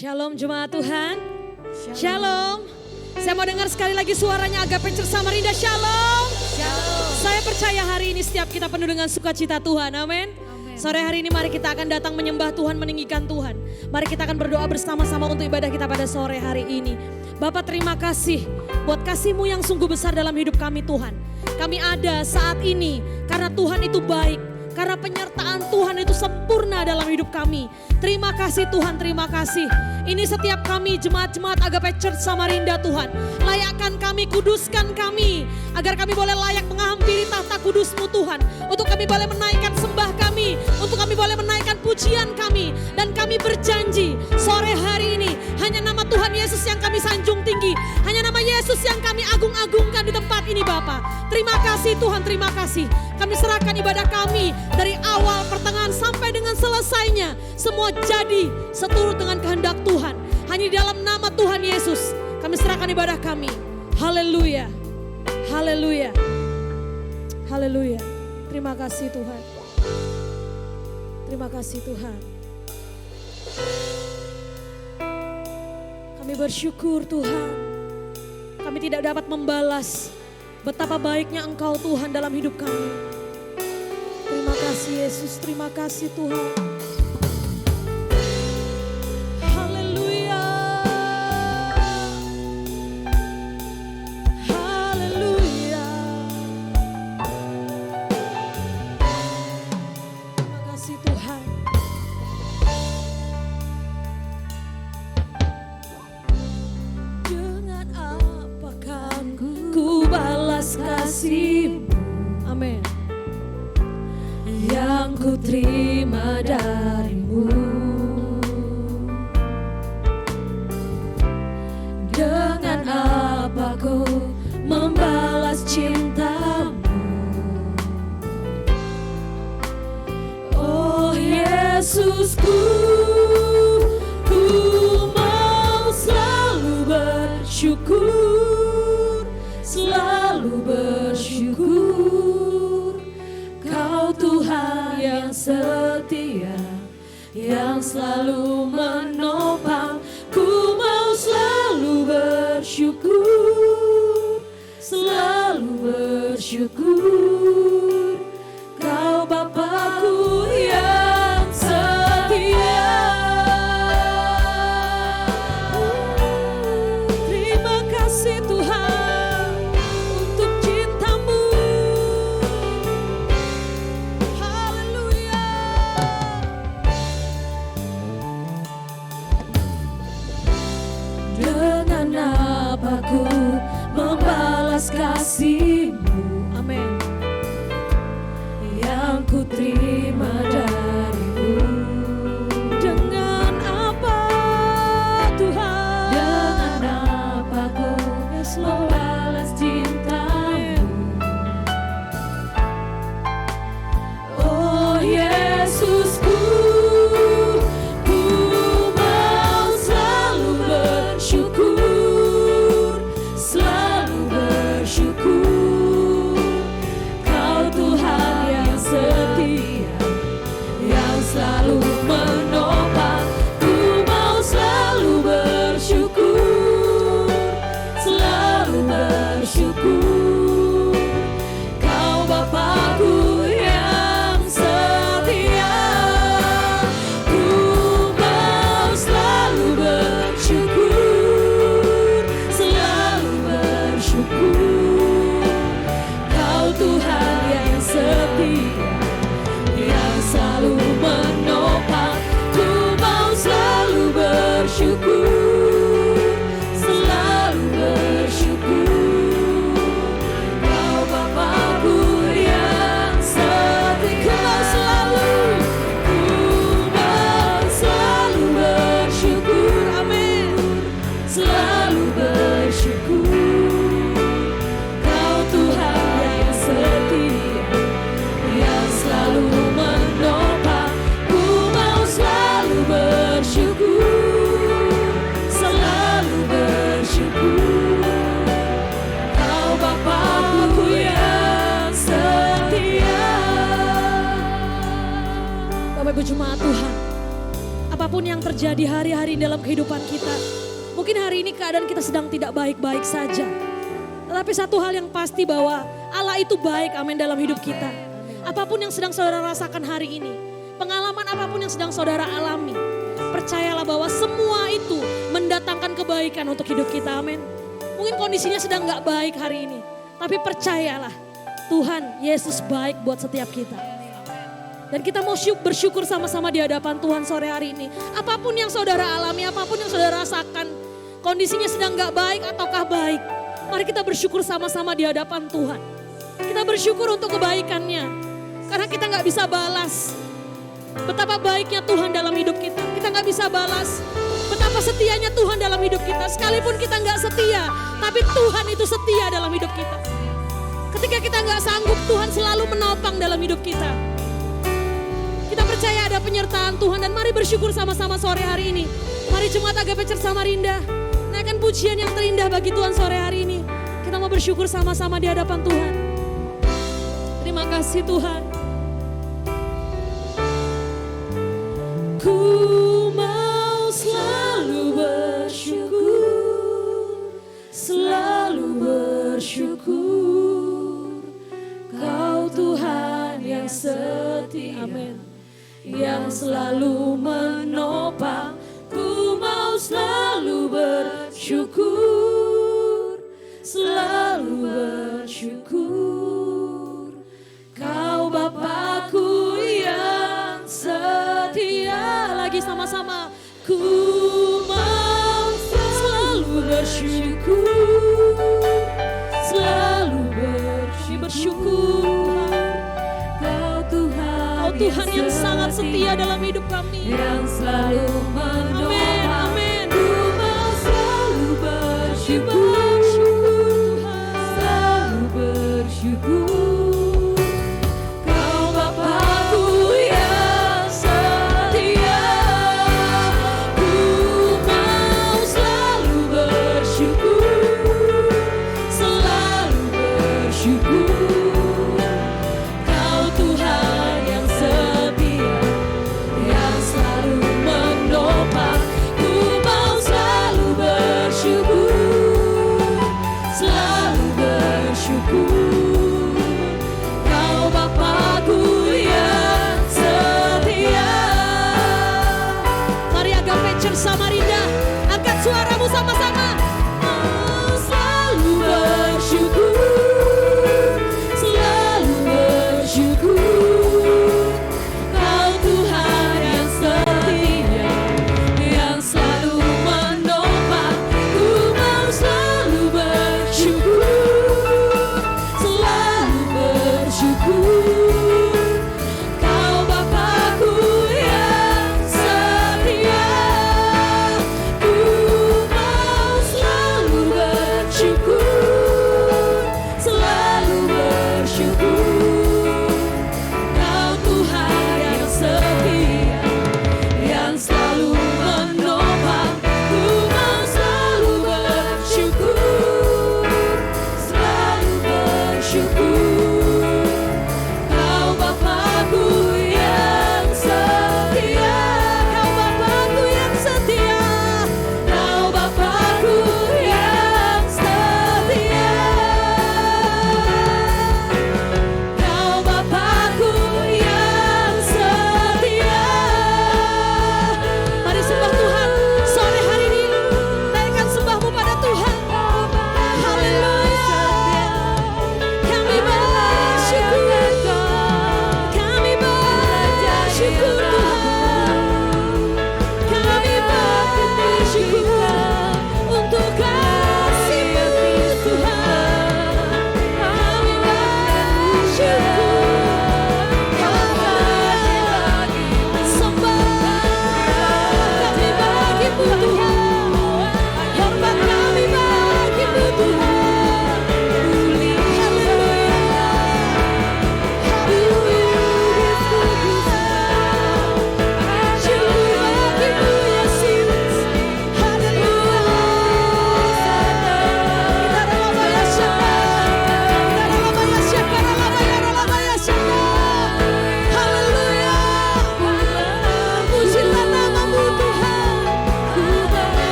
Shalom jemaat Tuhan. Shalom. Saya mau dengar sekali lagi suaranya Agape Church Samarinda. Shalom. Shalom. Saya percaya hari ini setiap kita penuh dengan sukacita Tuhan. Amin. Sore hari ini mari kita akan datang menyembah Tuhan, meninggikan Tuhan. Mari kita akan berdoa bersama-sama untuk ibadah kita pada sore hari ini. Bapak terima kasih buat kasih-Mu yang sungguh besar dalam hidup kami Tuhan. Kami ada saat ini karena Tuhan itu baik. Karena penyertaan Tuhan itu sempurna dalam hidup kami. Terima kasih Tuhan, terima kasih. Ini setiap kami jemaat-jemaat Agape Church Samarinda Tuhan. Layakkan kami, kuduskan kami. Agar kami boleh layak menghampiri tahta kudus-Mu Tuhan. Untuk kami boleh menaikkan sembah kami. Untuk kami boleh menaikkan pujian kami. Dan kami berjanji sore hari ini hanya nama Tuhan Yesus yang kami sanjung tinggi. Hanya nama Yesus yang kami agung-agungkan di tempat ini Bapa. Terima kasih Tuhan, terima kasih. Kami serahkan ibadah kami dari awal, pertengahan sampai dengan selesainya. Semua jadi seturut dengan kehendak Tuhan. Hanya di dalam nama Tuhan Yesus kami serahkan ibadah kami. Haleluya. Haleluya. Haleluya. Terima kasih Tuhan. Terima kasih Tuhan. Kami bersyukur Tuhan. Kami tidak dapat membalas betapa baiknya Engkau Tuhan dalam hidup kami. Terima kasih Yesus, terima kasih Tuhan. Haleluya. Haleluya. Terima kasih Tuhan. Dengan apa kan ku balas kasih-Mu? Amin. Yang ku terima dari-Mu. Dengan apa ku membalas cinta-Mu? Oh Yesusku, ku mau selalu bersyukur, selalu bersyukur. Kau Tuhan yang setia, yang selalu menopang. Ku mau selalu bersyukur, selalu bersyukur. Kau Bapa-Ku yang setia. Terima kasih Tuhan untuk cinta-Mu. Haleluya. Dengan apa ku membalas kasih-Mu? Amin. Yang ku terima dari-Mu. Dengan apa Tuhan? Dengan apa ku membalas cinta-Mu? Oh Yesusku, ku mau selalu bersyukur, selalu bersyukur. Kau Tuhan yang setia, yang selalu menopang. Ku mau selalu bersyukur, selalu bersyukur. Kau Bapa-Ku yang setia. Ku mau selalu bersyukur, selalu bersyukur. Kau Tuhan yang setia, yang selalu menopang. Ku mau selalu bersyukur, selalu bersyukur. Kau Bapa-Ku yang setia. Ku mau selalu bersyukur. Amin. Selalu bersyukur. Kau Tuhan yang setia, yang selalu menopang. Ku mau selalu bersyukur, selalu bersyukur. Kau Bapa-Ku yang setia. Bapak Ibu jemaat Tuhan, apapun yang terjadi hari-hari dalam kehidupan kita. Mungkin hari ini keadaan kita sedang tidak baik-baik saja. Tetapi satu hal yang pasti bahwa Allah itu baik, amin, dalam hidup kita. Apapun yang sedang saudara rasakan hari ini, pengalaman apapun yang sedang saudara alami, percayalah bahwa semua itu mendatangkan kebaikan untuk hidup kita, amin. Mungkin kondisinya sedang gak baik hari ini, tapi percayalah Tuhan Yesus baik buat setiap kita. Dan kita mau bersyukur sama-sama di hadapan Tuhan sore hari ini. Apapun yang saudara alami, apapun yang saudara rasakan, kondisinya sedang gak baik ataukah baik, mari kita bersyukur sama-sama di hadapan Tuhan. Kita bersyukur untuk kebaikannya. Karena kita gak bisa balas betapa baiknya Tuhan dalam hidup kita. Kita gak bisa balas betapa setianya Tuhan dalam hidup kita. Sekalipun kita gak setia, tapi Tuhan itu setia dalam hidup kita. Ketika kita gak sanggup, Tuhan selalu menopang dalam hidup kita. Kita percaya ada penyertaan Tuhan dan mari bersyukur sama-sama sore hari ini. Mari Jemaat Agape Church Samarinda naikkan pujian yang terindah bagi Tuhan sore hari ini. Kita mau bersyukur sama-sama di hadapan Tuhan. Terima kasih Tuhan. Ku mau selalu bersyukur, selalu bersyukur. Kau Tuhan yang setia, amin, yang selalu menopang. Ku mau selalu bersyukur, selalu bersyukur. Kau Bapakku yang setia. Lagi sama-sama. Ku mau selalu bersyukur, selalu bersyukur. Kau Tuhan yang sangat setia dalam hidup kami, yang selalu menopang. Amin, amin. Ku mau selalu bersyukur, selalu bersyukur. Kau Bapakku yang setia. Ku mau selalu bersyukur, selalu bersyukur. Kau Tuhan yang setia, yang selalu menopang. Ku mau selalu bersyukur, selalu bersyukur.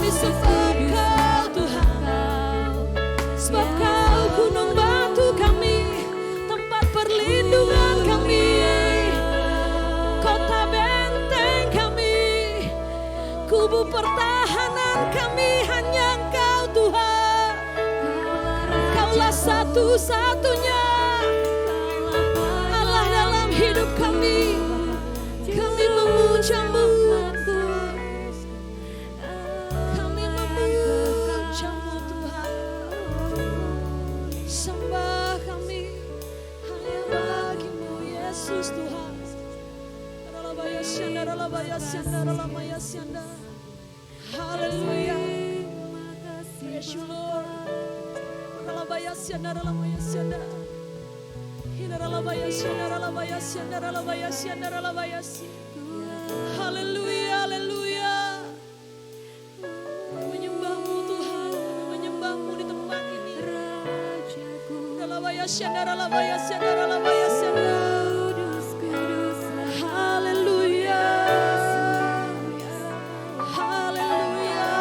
Kami sembah Kau Tuhan, sebab Kau gunung batu kami, tempat perlindungan kami, kota benteng kami, kubu pertahanan kami, hanya Engkau Tuhan. Kaulah satu-satunya Allah dalam hidup kami. Kami memuja-Mu, kami memuja-Mu Tuhan. Sembah kami hanya bagi-Mu Yesus Tuhan. Haleluya. Praise you Lord. Haleluya, haleluya. Menyembah-Mu Tuhan, menyembah-Mu di tempat ini. Haleluya. Haleluya.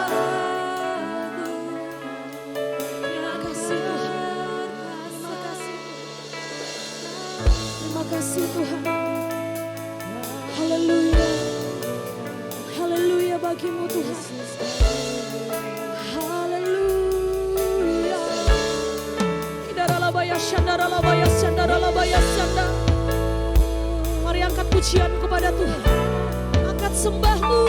Terima kasih Tuhan. Terima kasih. Terima kasih Tuhan. Haleluya. Haleluya bagi-Mu Tuhan. Haleluya. Mari angkat pujian kepada Tuhan. Angkat sembah-Mu.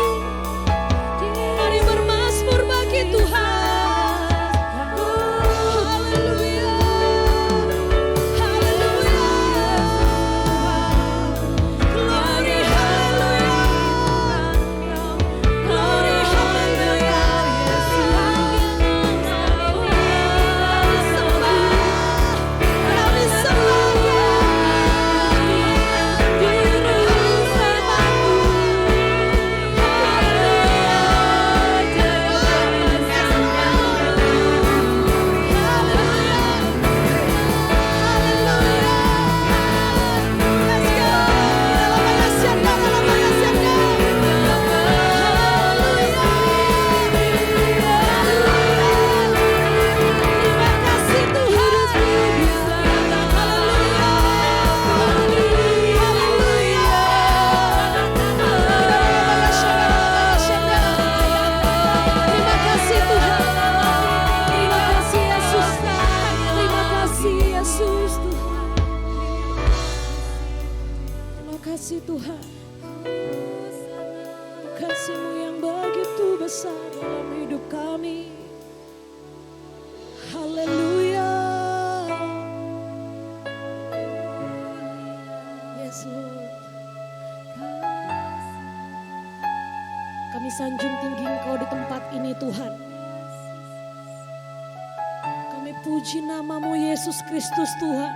Mari bermazmur bagi Tuhan. Haleluya. Haleluya. Glory, haleluya. Glory, haleluya. Kami sembah kasih Tuhan. Kasih-Mu yang begitu besar dalam hidup kami. Haleluya. Yes Lord. Kami sanjung tinggi Engkau di tempat ini Tuhan. Kami puji nama-Mu Yesus Kristus Tuhan.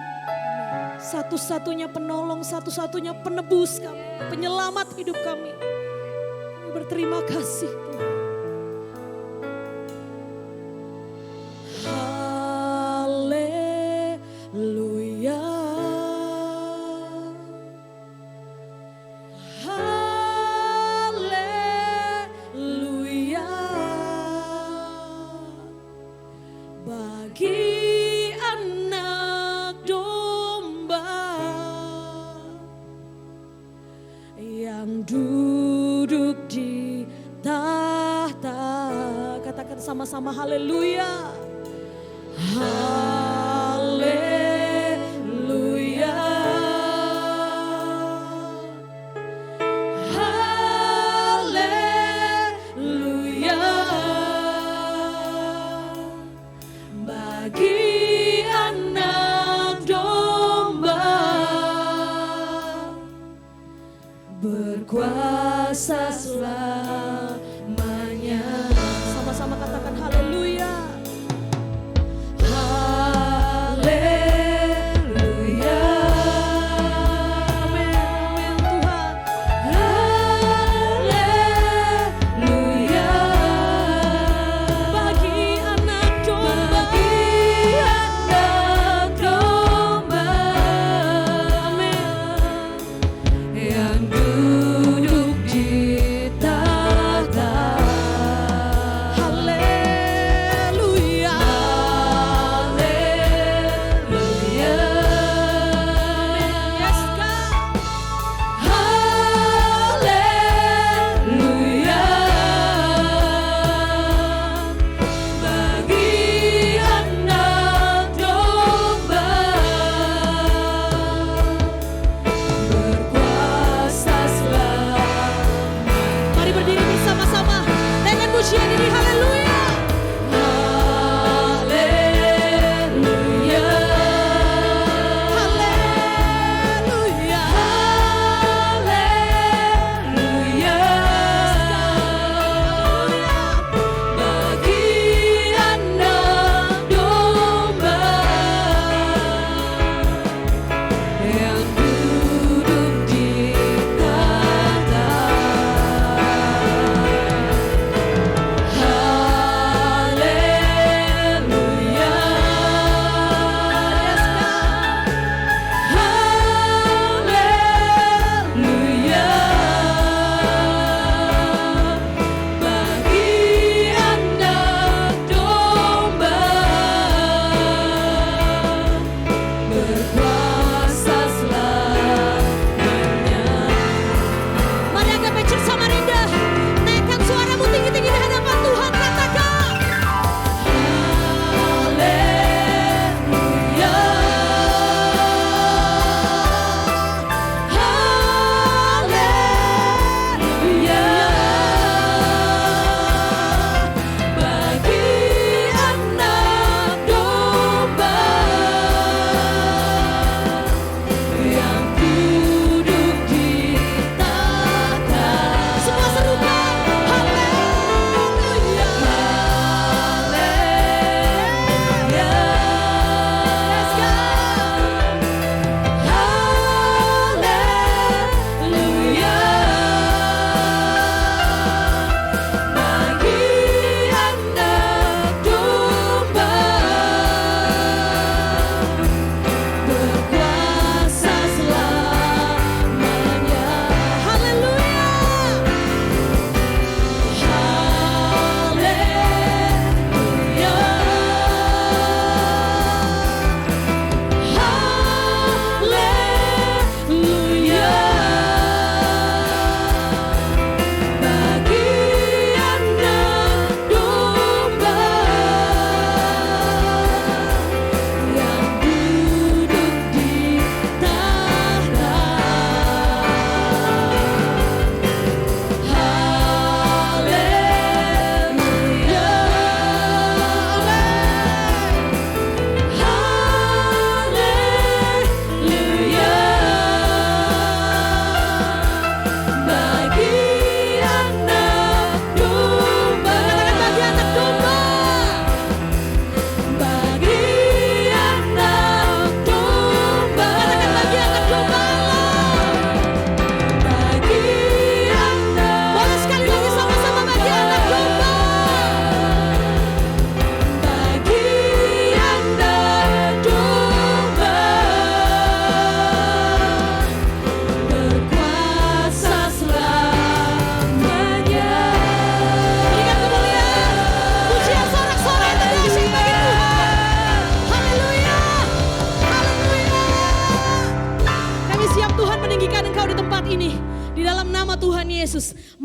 Satu-satunya penolong, satu-satunya penebus kami, penyelamat hidup kami. Kami berterima kasih Tuhan. Haleluya. Haleluya. Bagi yang duduk di tahta. Katakan sama-sama haleluya. Haleluya. Haleluya. Bagi anak domba berkuasa selamanya. Sama-sama katakan haleluya. Haleluya.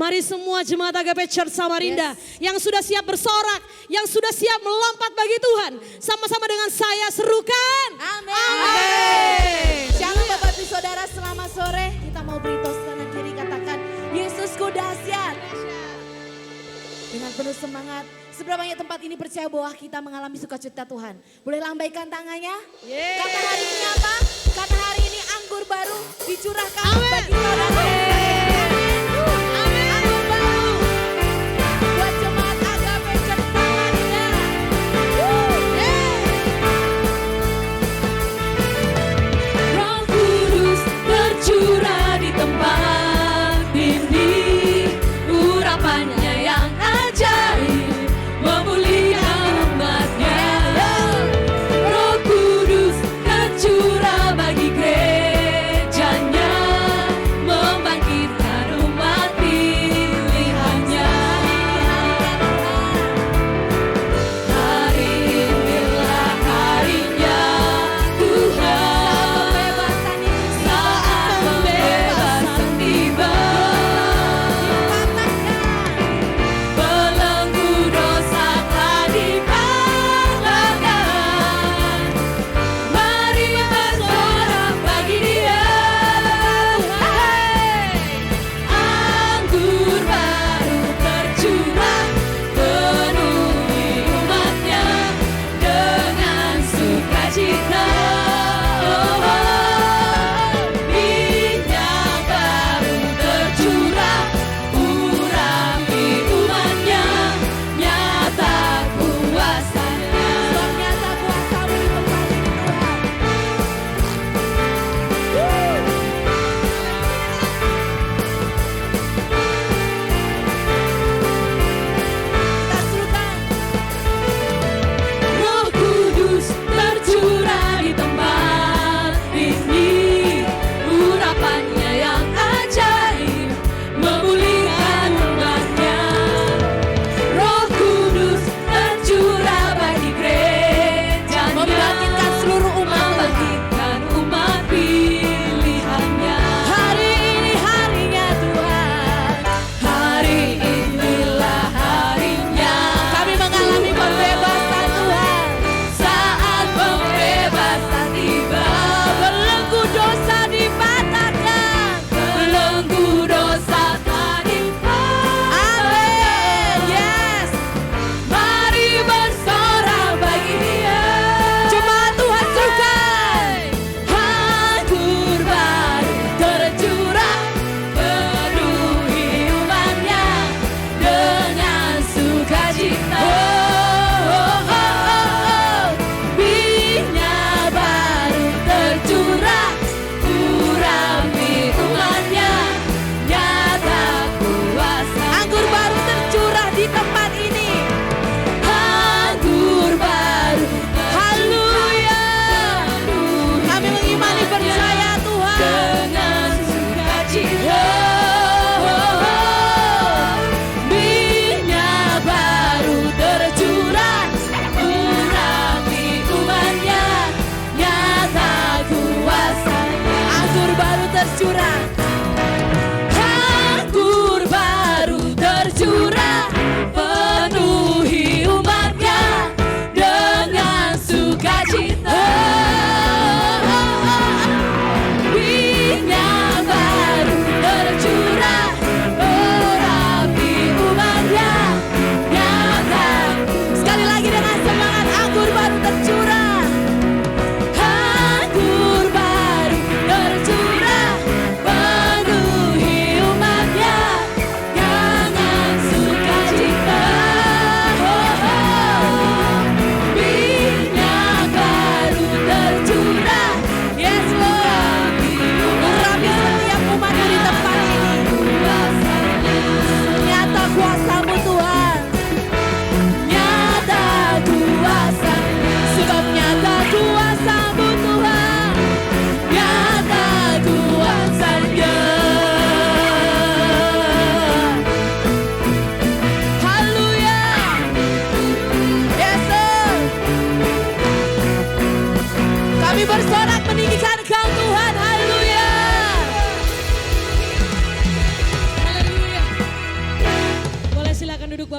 Mari semua jemaat Agape Church Samarinda yang sudah siap bersorak, yang sudah siap melompat bagi Tuhan. Sama-sama dengan saya serukan. Amin. Jangan Bapak Ibu Saudara, selamat sore. Kita mau beri tos kanan kiri, katakan Yesusku dahsyat. Dengan penuh semangat, seberapa banyak tempat ini percaya bahwa kita mengalami sukacita Tuhan. Boleh lambaikan tangannya? Kata hari ini apa? Kata hari ini anggur baru dicurahkan bagi saudara. Anggur baru buat jemaat Agape Church Samarinda. Roh Kudus tercurah di tempat ini, urapannya yang ajaib memulihkan umatnya. Roh Kudus tercurah bagi gerejanya, membangkitkan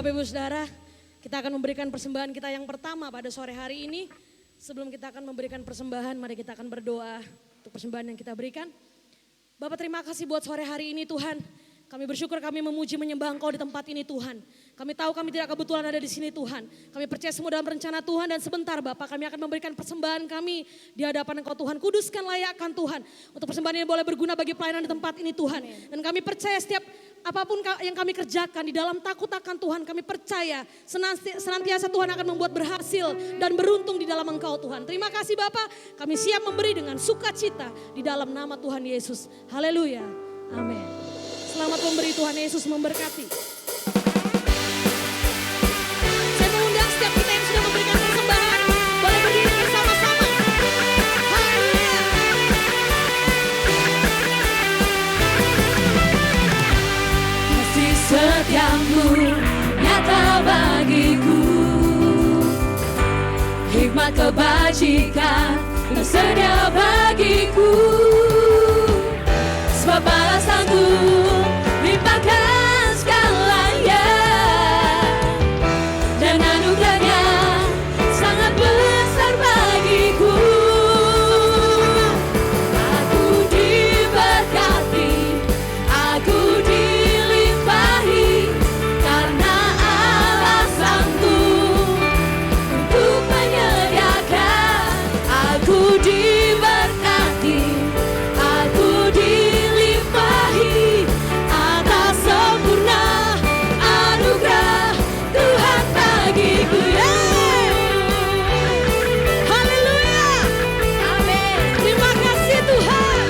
Bapak Ibu Saudara, kita akan memberikan persembahan kita yang pertama pada sore hari ini. Sebelum kita akan memberikan persembahan, mari kita akan berdoa untuk persembahan yang kita berikan. Bapak terima kasih buat sore hari ini Tuhan. Kami bersyukur kami memuji menyembah Engkau di tempat ini Tuhan. Kami tahu kami tidak kebetulan ada di sini Tuhan. Kami percaya semua dalam rencana Tuhan dan sebentar Bapak kami akan memberikan persembahan kami di hadapan Engkau Tuhan. Kuduskan, layakkan Tuhan. Untuk persembahan ini boleh berguna bagi pelayanan di tempat ini Tuhan. Dan kami percaya setiap apapun yang kami kerjakan di dalam takut akan Tuhan, kami percaya senantiasa Tuhan akan membuat berhasil dan beruntung di dalam Engkau Tuhan. Terima kasih Bapak, kami siap memberi dengan sukacita di dalam nama Tuhan Yesus. Haleluya, amin. Selamat memberi, Tuhan Yesus memberkati. Saya mengundang setiap kita yang sudah memberikan persembahan, boleh berdiri bersama-sama. Haleluya. Kasih setiamu nyata bagiku, hikmat kebajikan tersedia bagiku. Sebab balasanku limpahkan segalanya, dan anugerahnya sangat besar bagiku. Aku diberkati, aku dilimpahi, karena Allah sanggup untuk menyediakan. Aku diberkati, aku dilimpahi, atas sempurna anugerah Tuhan bagiku. Haleluya. Amin. Terima kasih Tuhan.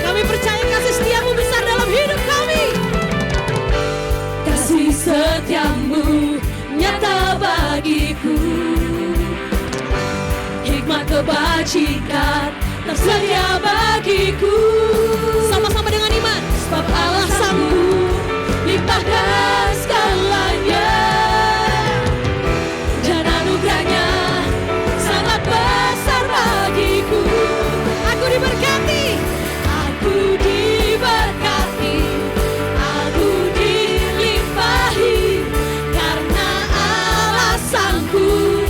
Kami percaya kasih setiamu besar dalam hidup kami. Kasih setiamu nyata bagiku, hikmat kebajikan tersedia bagiku. Sama-sama dengan iman. Sebab Allah sanggup limpahkan segalanya, dan anugerahnya sangat besar bagiku. Aku diberkati. Aku diberkati, aku dilimpahi, karena Allah sanggup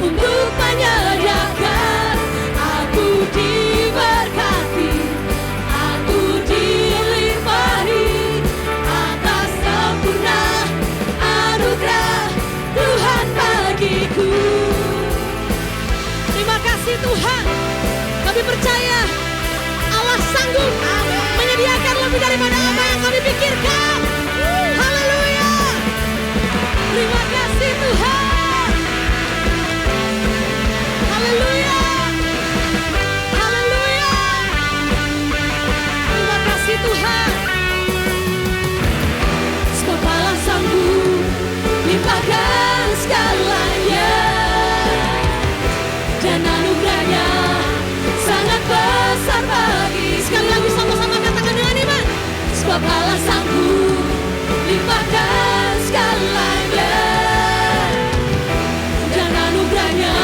untuk menyediakan. Aku diberkati, aku dilimpahi, atas sempurna anugerah Tuhan bagiku. Terima kasih Tuhan. Kami percaya Allah sanggup menyediakan lebih daripada apa yang kami pikirkan. Haleluya. Terima kasih Tuhan. Haleluya. Haleluya. Terima kasih Tuhan. Sebab Allah sanggup limpahkan segalanya, dan anugerahnya sangat besar bagi. Sekali lagi sama-sama katakan dengan iman. Sebab Allah sanggup limpahkan segalanya, dan anugerahnya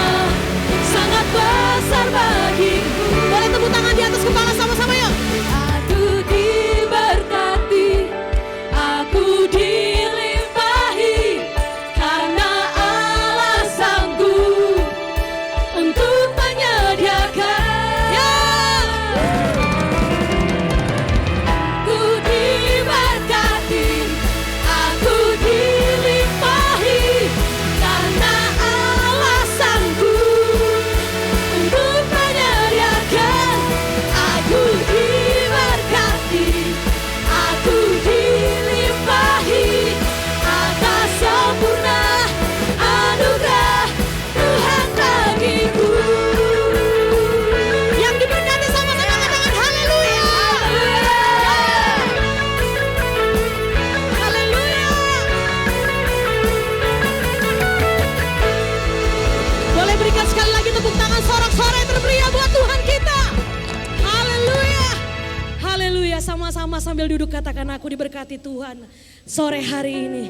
sangat besar bagiku. Boleh tepuk tangan di atas kepala sama-sama yuk. Aku diberkati, aku dilimpahi, karena Allah sanggup untuk menyediakan. Aku diberkati, aku dilimpahi, karena Allah sanggup untuk menyediakan. Aku diberkati, aku dilimpahi, atas sempurna anugerah Tuhan bagiku. Yang diberkati sama-sama katakan haleluya. Haleluya. Boleh berikan sekali lagi tepuk tangan sorak-sorai termeriah buat Tuhan kita. Haleluya. Haleluya, sama-sama sambil duduk katakan aku diberkati Tuhan sore hari ini.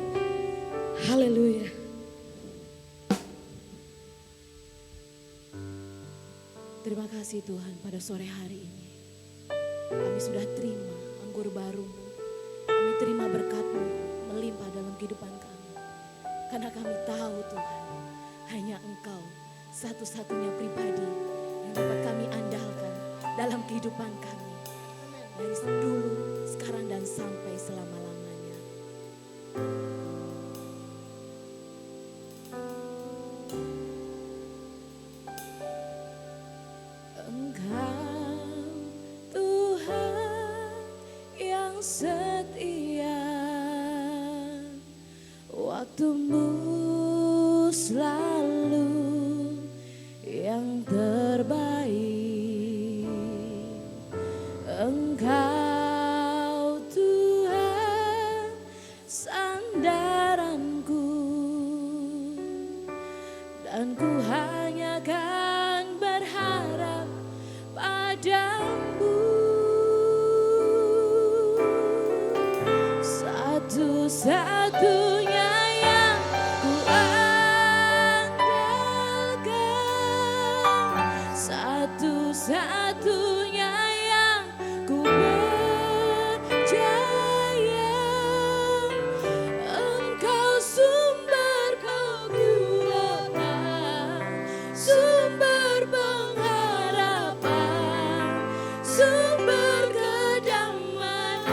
Haleluya. Terima kasih Tuhan pada sore hari ini. Kami sudah terima anggur baru-Mu. Kami terima berkat-Mu. satu-satunya pribadi yang dapat kami andalkan dalam kehidupan kami. Dari dulu, sekarang, dan sampai selama-lamanya. Engkau Tuhan yang setia, waktumu selalu yang terbaik. Engkau Tuhan sandaranku, dan ku hanya kan berharap padamu. Satu-satunya yang ku andalkan, satu-satunya yang ku percaya. Engkau sumber kekuatan, sumber pengharapan, sumber kedamaian.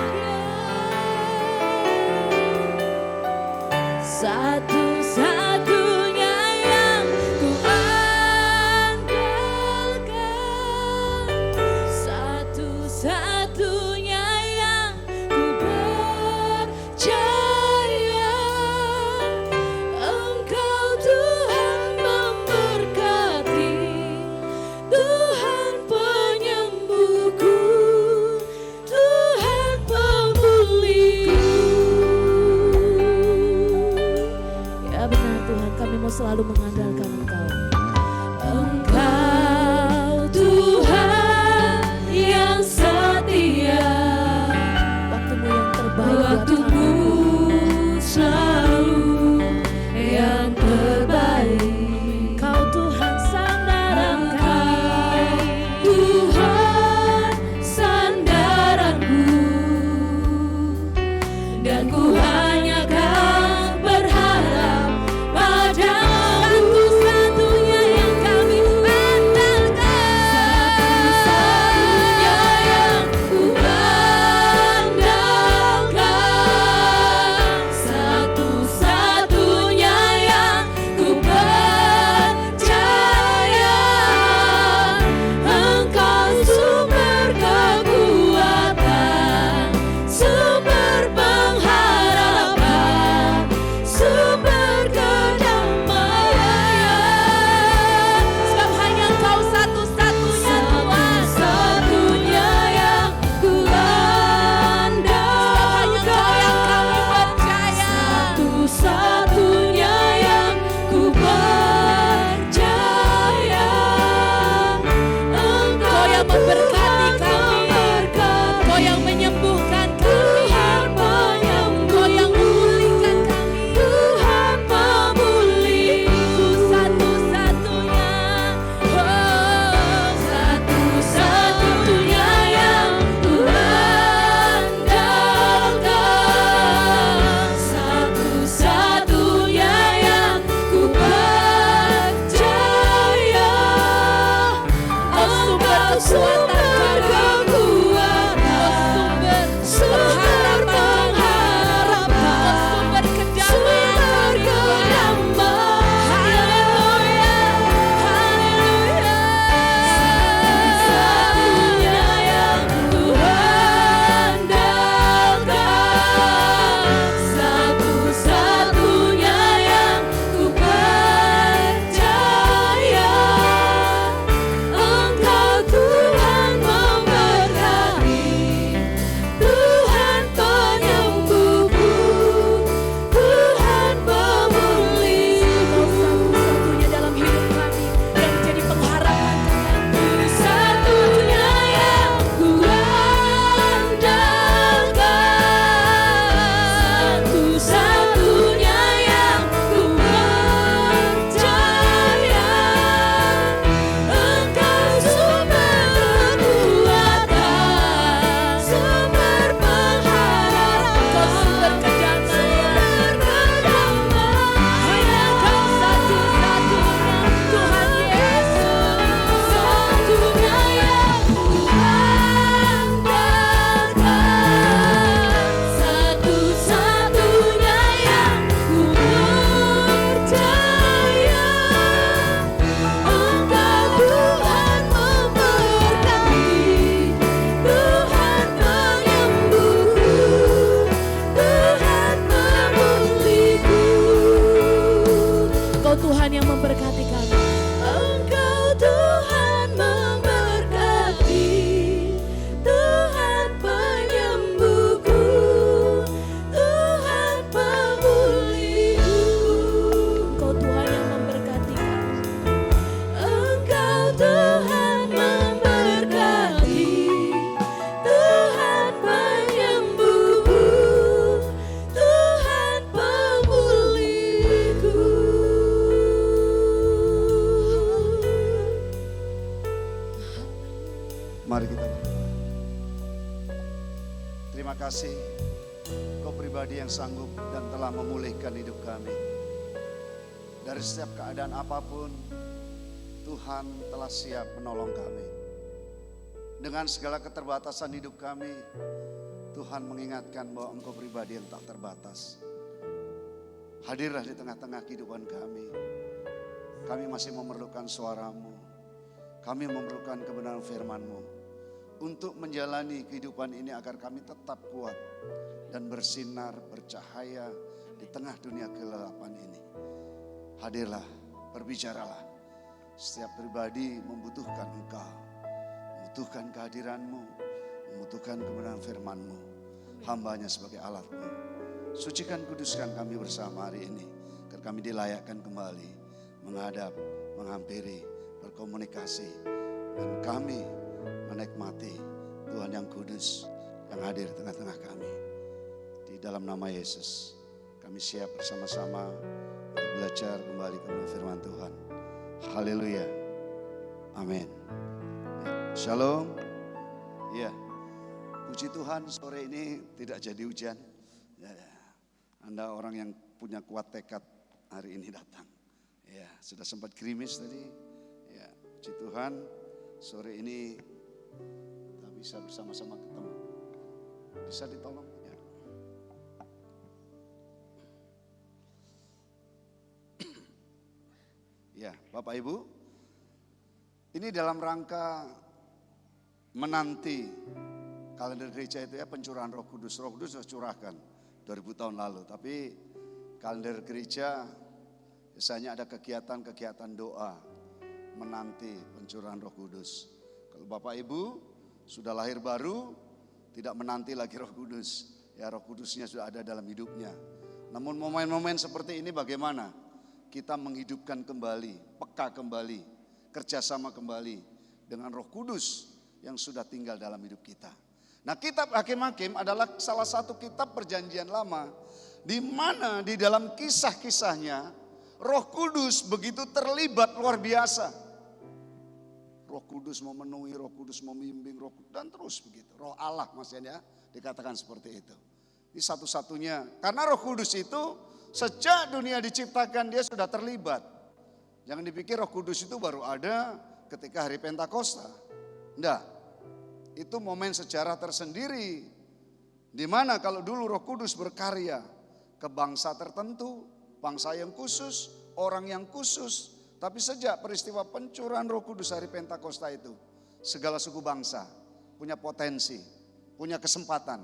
Satu-satunya yang ku andalkan, satu-satunya yang ku percaya. Engkau Tuhan memberkati, Tuhan penyembuhku, Tuhan pemulihku. Ya benar Tuhan, kami mau selalu mengandalkan Engkau. Engkau Tuhan yang setia, waktumu yang terbaik, waktumu selalu yang terbaik. Kau Tuhan sandaran kami, Tuhan sandaranku, dan ku hanya kan berharap padamu. terima kasih Kau pribadi yang sanggup dan telah memulihkan hidup kami. Dari setiap keadaan apapun, Tuhan telah siap menolong kami. Dengan segala keterbatasan hidup kami, Tuhan mengingatkan bahwa Engkau pribadi yang tak terbatas. Hadirlah di tengah-tengah kehidupan kami. Kami masih memerlukan suara-Mu. Kami memerlukan kebenaran firman-Mu untuk menjalani kehidupan ini agar kami tetap kuat dan bersinar, bercahaya di tengah dunia kegelapan ini. Hadirlah, berbicaralah. Setiap pribadi membutuhkan Engkau, membutuhkan kehadiran-Mu, membutuhkan kebenaran firman-Mu. Hambanya sebagai alat-Mu. Sucikan, kuduskan kami bersama hari ini, agar kami dilayakkan kembali menghadap, menghampiri, berkomunikasi, dan kami menikmati Tuhan yang kudus yang hadir di tengah-tengah kami. Di dalam nama Yesus, kami siap bersama-sama untuk belajar kembali kebenaran firman Tuhan. Haleluya. Amin. Shalom. Ya, puji Tuhan sore ini tidak jadi hujan. Ya, Anda orang yang punya kuat tekad hari ini datang. Ya, sudah sempat gerimis tadi. Ya, puji Tuhan sore ini kita bisa bersama-sama ketemu. Bisa ditolong? Ya. Ya, Bapak Ibu, ini dalam rangka menanti kalender gereja itu ya, pencurahan Roh Kudus. Roh Kudus sudah curahkan 2000 tahun lalu, tapi kalender gereja biasanya ada kegiatan-kegiatan doa menanti pencurahan Roh Kudus. Kalau Bapak Ibu sudah lahir baru, tidak menanti lagi Roh Kudus. Ya, Roh Kudusnya sudah ada dalam hidupnya. Namun momen-momen seperti ini bagaimana kita menghidupkan kembali, peka kembali, kerjasama kembali dengan Roh Kudus yang sudah tinggal dalam hidup kita. Nah, kitab Hakim-Hakim adalah salah satu kitab perjanjian lama di mana di dalam kisah-kisahnya Roh Kudus begitu terlibat luar biasa. Roh Kudus memenuhi, Roh Kudus membimbing, dan terus begitu. Roh Allah maksudnya dikatakan seperti itu. Ini satu-satunya. Karena Roh Kudus itu sejak dunia diciptakan dia sudah terlibat. Jangan dipikir Roh Kudus itu baru ada ketika hari Pentakosta. Enggak. Itu momen sejarah tersendiri. Di mana kalau dulu Roh Kudus berkarya ke bangsa tertentu, bangsa yang khusus, orang yang khusus. Tapi sejak peristiwa pencurahan Roh Kudus hari Pentakosta itu, segala suku bangsa punya potensi, punya kesempatan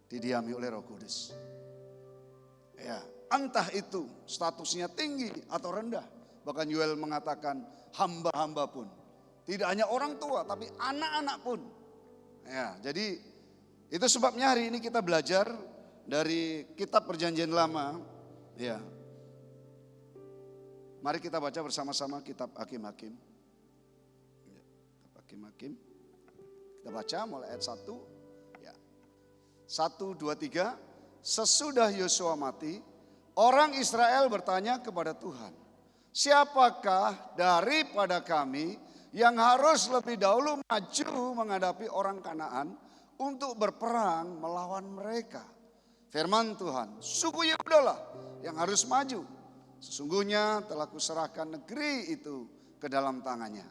didiami oleh Roh Kudus. Ya, entah itu statusnya tinggi atau rendah. Bahkan Yoel mengatakan hamba-hamba pun. Tidak hanya orang tua tapi anak-anak pun. Ya, jadi itu sebabnya hari ini kita belajar dari kitab perjanjian lama. Ya. Mari kita baca bersama-sama kitab Hakim-Hakim. Ya, kitab Hakim-Hakim. Kita baca mulai ayat 1. Ya. 1, 2, 3. Sesudah Yosua mati, orang Israel bertanya kepada Tuhan, siapakah daripada kami yang harus lebih dahulu maju menghadapi orang Kanaan untuk berperang melawan mereka? Firman Tuhan, suku Yehuda lah yang harus maju. Sesungguhnya telah kuserahkan negeri itu ke dalam tangannya.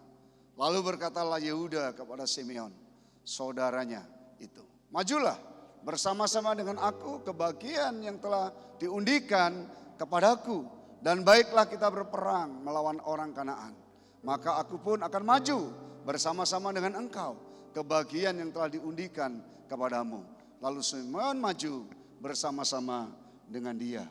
Lalu berkatalah Yehuda kepada Simeon, saudaranya itu, majulah bersama-sama dengan aku ke bagian yang telah diundikan kepadaku. Dan baiklah kita berperang melawan orang Kanaan. Maka aku pun akan maju bersama-sama dengan engkau ke bagian yang telah diundikan kepadamu. Lalu Simeon maju bersama-sama dengan dia.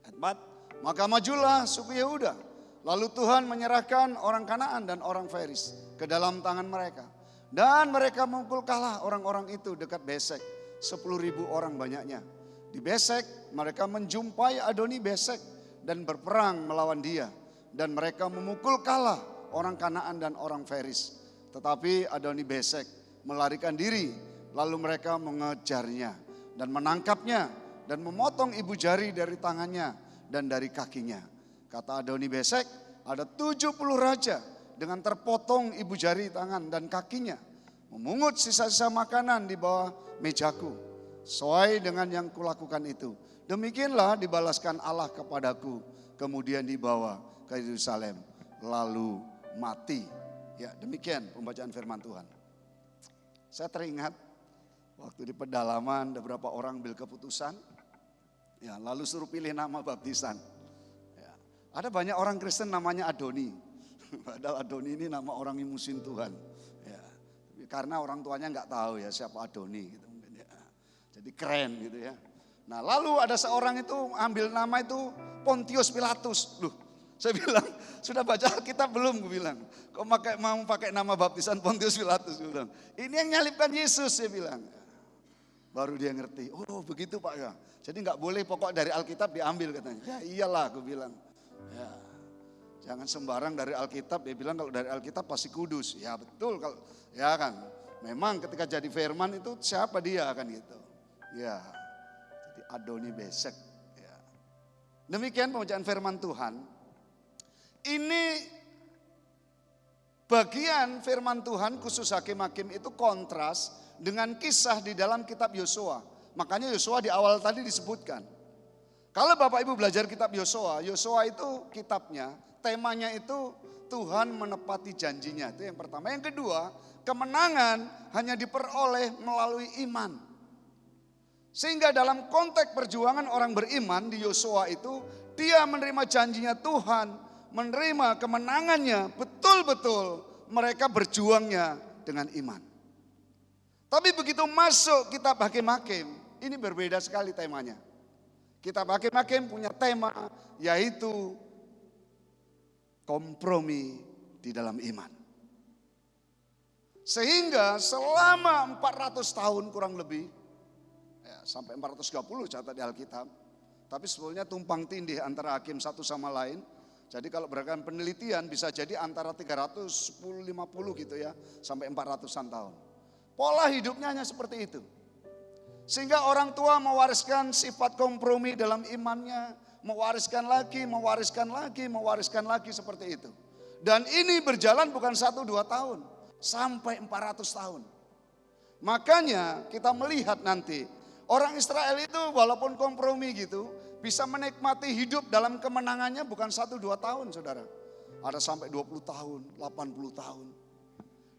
Ayat 4. Maka majulah suku Yehuda. Lalu Tuhan menyerahkan orang Kanaan dan orang Feris ke dalam tangan mereka. Dan mereka memukul kalah orang-orang itu dekat Besek. 10.000 orang banyaknya. Di Besek mereka menjumpai Adoni Besek dan berperang melawan dia. Dan mereka memukul kalah orang Kanaan dan orang Feris. Tetapi Adoni Besek melarikan diri. Lalu mereka mengejarnya dan menangkapnya dan memotong ibu jari dari tangannya dan dari kakinya. Kata Adoni Besek, ada 70 raja dengan terpotong ibu jari tangan dan kakinya. memungut sisa-sisa makanan di bawah mejaku. Sesuai dengan yang kulakukan itu. Demikianlah dibalaskan Allah kepadaku. Kemudian dibawa ke Yerusalem. Lalu mati. Ya, demikian pembacaan firman Tuhan. Saya teringat waktu di pedalaman ada beberapa orang ambil keputusan. Ya, lalu suruh pilih nama baptisan. Ya, ada banyak orang Kristen namanya Adoni. Padahal Adoni ini nama orang yang musim Tuhan. Ya, karena orang tuanya nggak tahu ya siapa Adoni gitu mungkin ya. Jadi keren gitu ya. Nah, lalu ada seorang itu ambil nama itu Pontius Pilatus. Loh, saya bilang, sudah baca Alkitab belum? Gue bilang, kok mau pakai nama baptisan Pontius Pilatus? Gue bilang, ini yang nyalibkan Yesus, saya bilang. Baru dia ngerti, oh begitu Pak ya. Jadi nggak boleh pokok dari Alkitab diambil katanya. Ya iyalah, gue bilang. Ya, jangan sembarang dari Alkitab. Dia bilang kalau dari Alkitab pasti kudus. Ya betul, kalau ya kan. Memang ketika jadi firman itu siapa dia kan gitu. Ya, jadi Adoni Besek. Ya. Demikian pembacaan firman Tuhan. Ini bagian firman Tuhan khusus hakim-hakim itu kontras dengan kisah di dalam kitab Yosua. Makanya Yosua di awal tadi disebutkan. Kalau Bapak Ibu belajar kitab Yosua, Yosua itu kitabnya, temanya itu Tuhan menepati janjinya. Itu yang pertama. Yang kedua, kemenangan hanya diperoleh melalui iman. Sehingga dalam konteks perjuangan orang beriman di Yosua itu, dia menerima janjinya Tuhan, menerima kemenangannya, betul-betul mereka berjuangnya dengan iman. Tapi begitu masuk kitab Hakim-Hakim, ini berbeda sekali temanya. Kitab Hakim-Hakim punya tema yaitu kompromi di dalam iman. Sehingga selama 400 tahun kurang lebih, ya, sampai 430 catat di Alkitab, tapi sebetulnya tumpang tindih antara hakim satu sama lain. Jadi kalau berdasarkan penelitian bisa jadi antara 350 gitu ya, sampai 400-an tahun. Pola hidupnya hanya seperti itu. Sehingga orang tua mewariskan sifat kompromi dalam imannya, mewariskan lagi seperti itu. Dan ini berjalan bukan 1-2 tahun, sampai 400 tahun. Makanya kita melihat nanti, orang Israel itu walaupun kompromi gitu, bisa menikmati hidup dalam kemenangannya bukan 1-2 tahun saudara. Ada sampai 20 tahun, 80 tahun.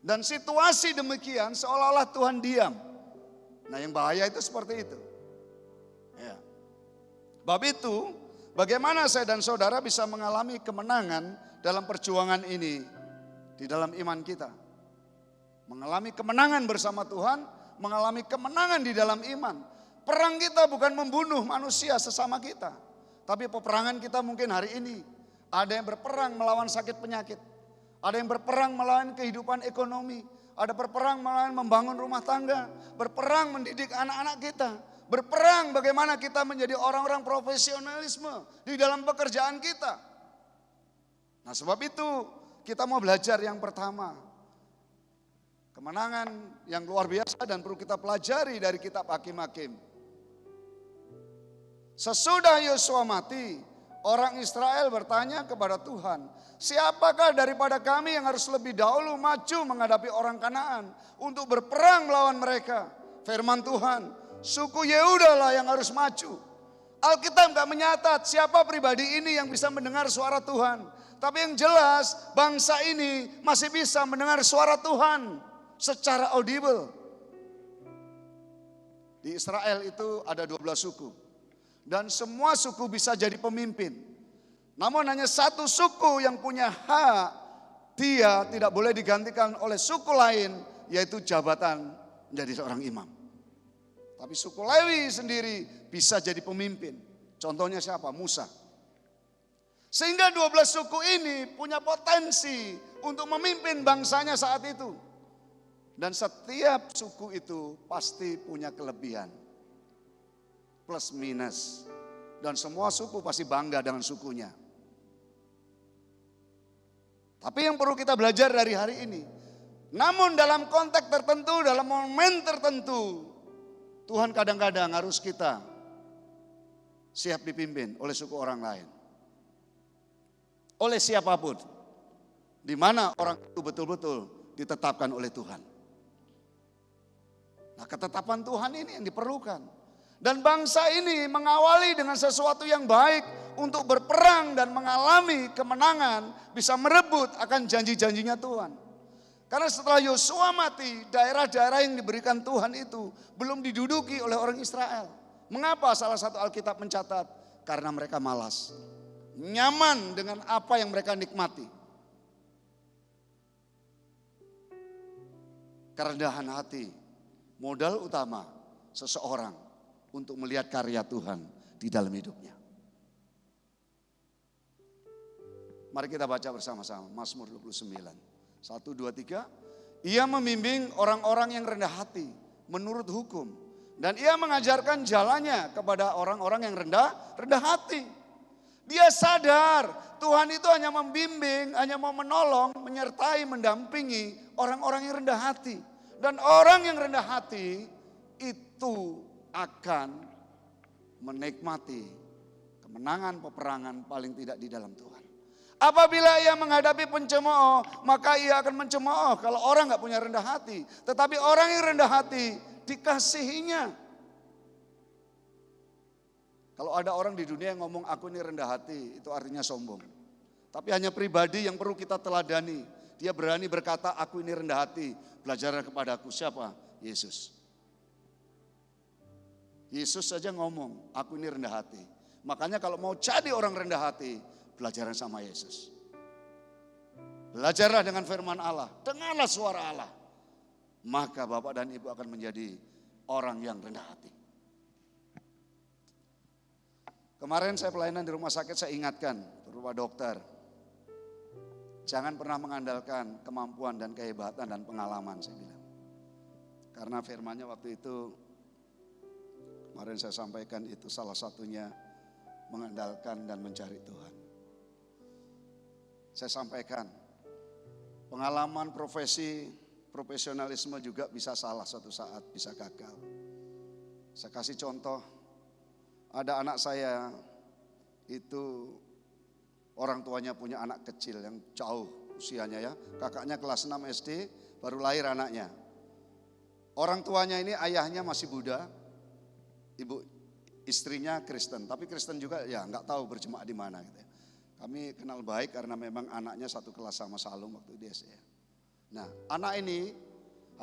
Dan situasi demikian seolah-olah Tuhan diam. Nah yang bahaya itu seperti itu. Ya. Bab itu bagaimana saya dan saudara bisa mengalami kemenangan dalam perjuangan ini di dalam iman kita. Mengalami kemenangan bersama Tuhan, mengalami kemenangan di dalam iman. Perang kita bukan membunuh manusia sesama kita. Tapi peperangan kita mungkin hari ini. Ada yang berperang melawan sakit penyakit. Ada yang berperang melawan kehidupan ekonomi. Ada berperang melawan membangun rumah tangga. Berperang mendidik anak-anak kita. Berperang bagaimana kita menjadi orang-orang profesionalisme di dalam pekerjaan kita. Nah sebab itu kita mau belajar yang pertama. Kemenangan yang luar biasa dan perlu kita pelajari dari kitab Hakim-Hakim. Sesudah Yosua mati, orang Israel bertanya kepada Tuhan, siapakah daripada kami yang harus lebih dahulu maju menghadapi orang Kanaan untuk berperang melawan mereka? Firman Tuhan, suku Yehuda lah yang harus maju. Alkitab gak menyatat siapa pribadi ini yang bisa mendengar suara Tuhan. Tapi yang jelas bangsa ini masih bisa mendengar suara Tuhan secara audible. Di Israel itu ada 12 suku. Dan semua suku bisa jadi pemimpin. Namun hanya satu suku yang punya hak, dia tidak boleh digantikan oleh suku lain, yaitu jabatan menjadi seorang imam. Tapi suku Lewi sendiri bisa jadi pemimpin. Contohnya siapa? Musa. Sehingga 12 suku ini punya potensi untuk memimpin bangsanya saat itu. Dan setiap suku itu pasti punya kelebihan. Plus minus. Dan semua suku pasti bangga dengan sukunya. Tapi yang perlu kita belajar dari hari ini. Namun dalam konteks tertentu, dalam momen tertentu. Tuhan kadang-kadang harus kita siap dipimpin oleh suku orang lain. Oleh siapapun. Di mana orang itu betul-betul ditetapkan oleh Tuhan. Nah, ketetapan Tuhan ini yang diperlukan. Dan bangsa ini mengawali dengan sesuatu yang baik untuk berperang dan mengalami kemenangan, bisa merebut akan janji-janjinya Tuhan. Karena setelah Yosua mati, daerah-daerah yang diberikan Tuhan itu belum diduduki oleh orang Israel. Mengapa? Salah satu Alkitab mencatat, karena mereka malas. Nyaman dengan apa yang mereka nikmati. Kerendahan hati, modal utama seseorang untuk melihat karya Tuhan di dalam hidupnya. Mari kita baca bersama-sama Mazmur 29. 1, 2, 3. Ia membimbing orang-orang yang rendah hati menurut hukum. Dan ia mengajarkan jalannya kepada orang-orang yang rendah hati. Dia sadar Tuhan itu hanya membimbing, hanya mau menolong, menyertai, mendampingi orang-orang yang rendah hati. Dan orang yang rendah hati itu akan menikmati kemenangan peperangan paling tidak di dalam Tuhan. Apabila ia menghadapi pencemooh, maka ia akan mencemooh kalau orang gak punya rendah hati. Tetapi orang yang rendah hati dikasihinya. Kalau ada orang di dunia yang ngomong aku ini rendah hati, itu artinya sombong. Tapi hanya pribadi yang perlu kita teladani. Dia berani berkata aku ini rendah hati, belajarlah kepadaku. Siapa? Yesus. Yesus saja ngomong aku ini rendah hati. Makanya kalau mau jadi orang rendah hati, belajarlah sama Yesus. Belajarlah dengan firman Allah, dengarlah suara Allah. Maka Bapak dan Ibu akan menjadi orang yang rendah hati. Kemarin saya pelayanan di rumah sakit, saya ingatkan berupa dokter. Jangan pernah mengandalkan kemampuan dan kehebatan dan pengalaman, saya bilang. Karena firmannya waktu itu, kemarin saya sampaikan itu salah satunya mengandalkan dan mencari Tuhan. Saya sampaikan, pengalaman profesionalisme juga bisa salah suatu saat, bisa gagal. Saya kasih contoh, ada anak saya itu orang tuanya punya anak kecil yang jauh usianya ya. Kakaknya kelas 6 SD baru lahir anaknya. Orang tuanya ini ayahnya masih Buddha, istrinya Kristen. Tapi Kristen juga ya nggak tahu berjemaah di mana gitu ya. Kami kenal baik karena memang anaknya satu kelas sama Salum waktu di SD. Nah anak ini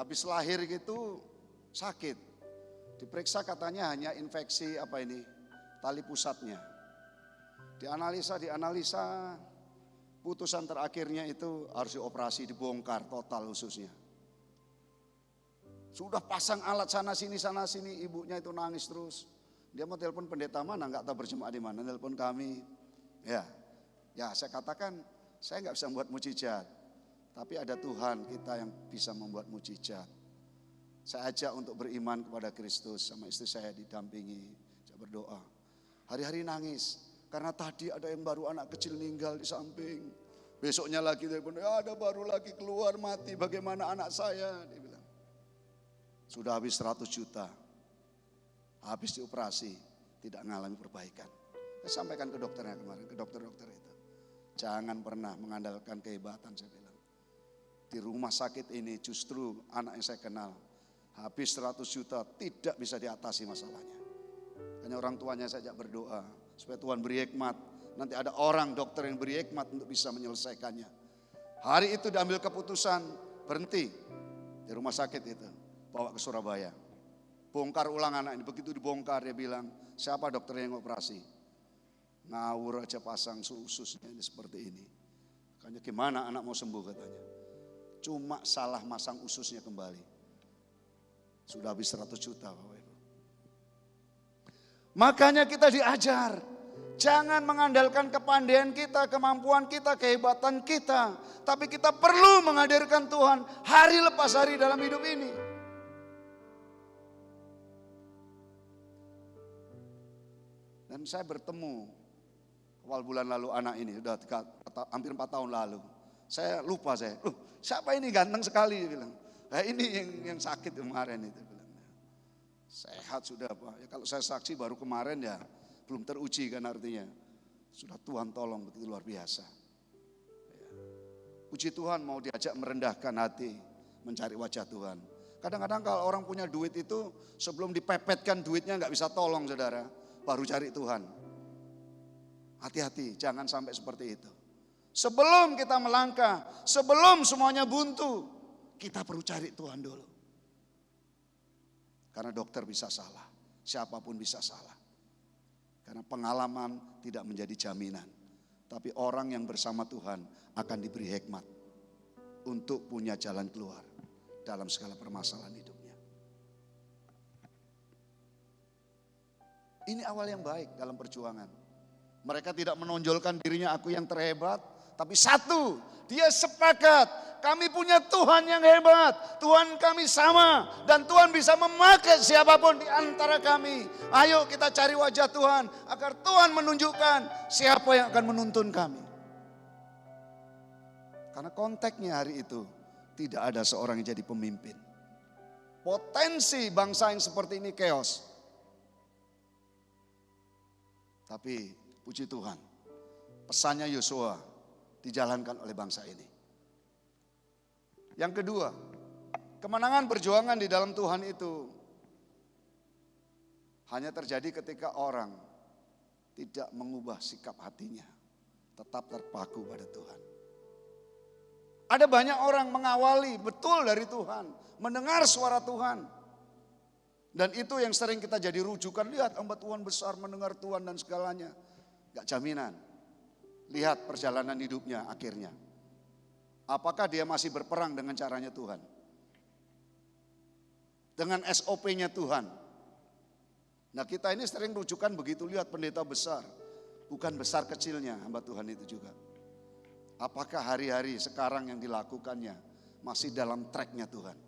habis lahir gitu sakit. Diperiksa katanya hanya infeksi tali pusatnya. Dianalisa, putusan terakhirnya itu harus dioperasi, dibongkar total ususnya. Sudah pasang alat sana sini, ibunya itu nangis terus. Dia mau telepon pendeta mana, nggak tahu berjemaah di mana, telepon kami. Ya saya katakan, saya nggak bisa membuat mujizat. Tapi ada Tuhan kita yang bisa membuat mujizat. Saya ajak untuk beriman kepada Kristus, sama istri saya didampingi, saya berdoa. Hari-hari nangis, karena tadi ada yang baru anak kecil meninggal di samping. Besoknya lagi telepon, ada baru lagi keluar mati, bagaimana anak saya? Dia bilang, sudah habis 100 juta, habis dioperasi, tidak mengalami perbaikan. Saya sampaikan ke dokternya kemarin, ke dokter-dokter itu. Jangan pernah mengandalkan kehebatan, saya bilang. Di rumah sakit ini justru anak yang saya kenal, habis 100 juta tidak bisa diatasi masalahnya. Hanya orang tuanya saja berdoa supaya Tuhan beri hikmat. Nanti ada orang dokter yang beri hikmat untuk bisa menyelesaikannya. Hari itu diambil keputusan berhenti di rumah sakit itu, bawa ke Surabaya. Bongkar ulang anak ini, begitu dibongkar dia bilang, siapa dokter yang operasi? Ngawur aja pasang ususnya ini seperti ini. Makanya gimana anak mau sembuh katanya. Cuma salah masang ususnya kembali. Sudah habis 100 juta Bapak Ibu. Makanya kita diajar, jangan mengandalkan kepandaian kita, kemampuan kita, kehebatan kita. Tapi kita perlu menghadirkan Tuhan hari lepas hari dalam hidup ini. Dan saya bertemu awal bulan lalu anak ini, udah hampir 4 tahun lalu. Saya lupa siapa ini ganteng sekali, dia bilang. Ini yang sakit kemarin itu. Sehat sudah Pak, ya kalau saya saksi baru kemarin ya belum teruji kan artinya. Sudah Tuhan tolong begitu luar biasa. Ya. Puji Tuhan mau diajak merendahkan hati, mencari wajah Tuhan. Kadang-kadang kalau orang punya duit itu sebelum dipepetkan duitnya nggak bisa tolong saudara, baru cari Tuhan. Hati-hati, jangan sampai seperti itu. Sebelum kita melangkah, sebelum semuanya buntu, kita perlu cari Tuhan dulu. Karena dokter bisa salah, siapapun bisa salah. Karena pengalaman tidak menjadi jaminan. Tapi orang yang bersama Tuhan akan diberi hikmat untuk punya jalan keluar dalam segala permasalahan hidupnya. Ini awal yang baik dalam perjuangan. Mereka tidak menonjolkan dirinya aku yang terhebat, tapi satu, dia sepakat kami punya Tuhan yang hebat, Tuhan kami sama dan Tuhan bisa memakai siapapun di antara kami. Ayo kita cari wajah Tuhan agar Tuhan menunjukkan siapa yang akan menuntun kami. Karena konteksnya hari itu tidak ada seorang yang jadi pemimpin. Potensi bangsa yang seperti ini chaos. Tapi puji Tuhan, pesannya Yosua dijalankan oleh bangsa ini. Yang kedua, kemenangan perjuangan di dalam Tuhan itu hanya terjadi ketika orang tidak mengubah sikap hatinya, tetap terpaku pada Tuhan. Ada banyak orang mengawali betul dari Tuhan, mendengar suara Tuhan. Dan itu yang sering kita jadi rujukan, lihat hamba Tuhan besar mendengar Tuhan dan segalanya. Gak jaminan. Lihat perjalanan hidupnya akhirnya. Apakah dia masih berperang dengan caranya Tuhan? Dengan SOP-nya Tuhan. Nah kita ini sering rujukan begitu, lihat pendeta besar. Bukan besar kecilnya hamba Tuhan itu juga. Apakah hari-hari sekarang yang dilakukannya masih dalam tracknya Tuhan?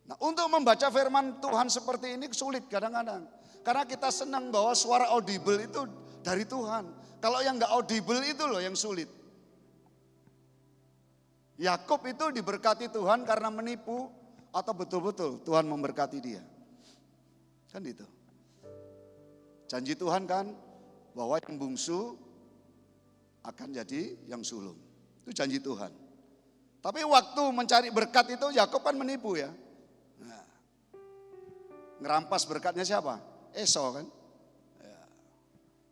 Nah untuk membaca firman Tuhan seperti ini sulit kadang-kadang. Karena kita senang bahwa suara audible itu dari Tuhan. Kalau yang gak audible itu loh yang sulit. Yakub itu diberkati Tuhan karena menipu atau betul-betul Tuhan memberkati dia. Kan itu. Janji Tuhan kan bahwa yang bungsu akan jadi yang sulung. Itu janji Tuhan. Tapi waktu mencari berkat itu Yakub kan menipu ya. Nah, ngerampas berkatnya siapa? Esau kan. Ya.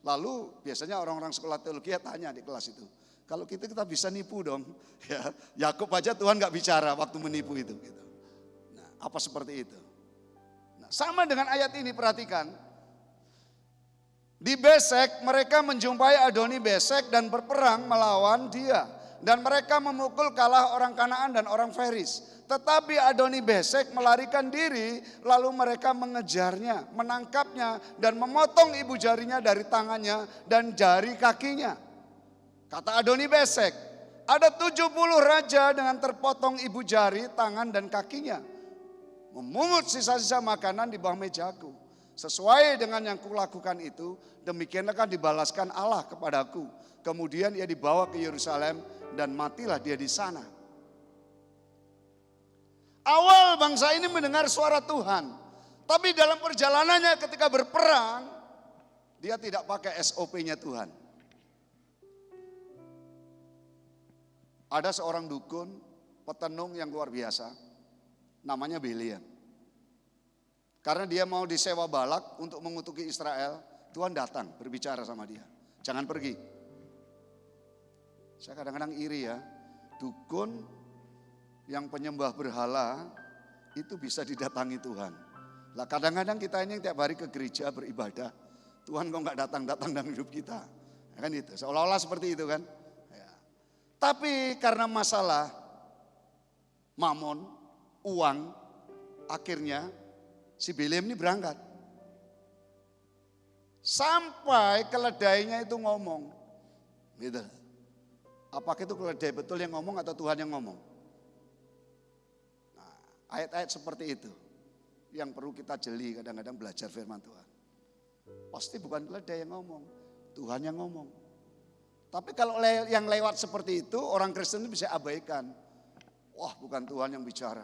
Lalu biasanya orang-orang sekolah teologi tanya di kelas itu. Kalau kita bisa nipu dong. Ya, Yakub aja Tuhan gak bicara waktu menipu itu. Gitu. Nah, apa seperti itu? Nah, sama dengan ayat ini perhatikan. Di Besek mereka menjumpai Adoni Besek dan berperang melawan dia. Dan mereka memukul kalah orang Kanaan dan orang Feris. Tetapi Adoni Besek melarikan diri lalu mereka mengejarnya, menangkapnya dan memotong ibu jarinya dari tangannya dan jari kakinya. Kata Adoni Besek, ada 70 raja dengan terpotong ibu jari, tangan dan kakinya. Memungut sisa-sisa makanan di bawah mejaku. Sesuai dengan yang kulakukan itu, demikianlah kan dibalaskan Allah kepadaku. Kemudian ia dibawa ke Yerusalem dan matilah dia di sana. Awal bangsa ini mendengar suara Tuhan. Tapi dalam perjalanannya ketika berperang, dia tidak pakai SOP-nya Tuhan. Ada seorang dukun, petenung yang luar biasa, namanya Biliam. Karena dia mau disewa Balak untuk mengutuki Israel, Tuhan datang berbicara sama dia. Jangan pergi. Saya kadang-kadang iri ya, dukun yang penyembah berhala itu bisa didatangi Tuhan. Lah kadang-kadang kita ini tiap hari ke gereja beribadah, Tuhan kok gak datang-datang dalam hidup kita. Ya kan itu, seolah-olah seperti itu kan. Ya. Tapi karena masalah mamon, uang, akhirnya si Biliam ini berangkat. Sampai keledainya itu ngomong. Gitu. Apakah itu keledai betul yang ngomong atau Tuhan yang ngomong? Nah, ayat-ayat seperti itu yang perlu kita jeli kadang-kadang belajar firman Tuhan. Pasti bukan keledai yang ngomong, Tuhan yang ngomong. Tapi kalau yang lewat seperti itu orang Kristen itu bisa abaikan. Wah, bukan Tuhan yang bicara.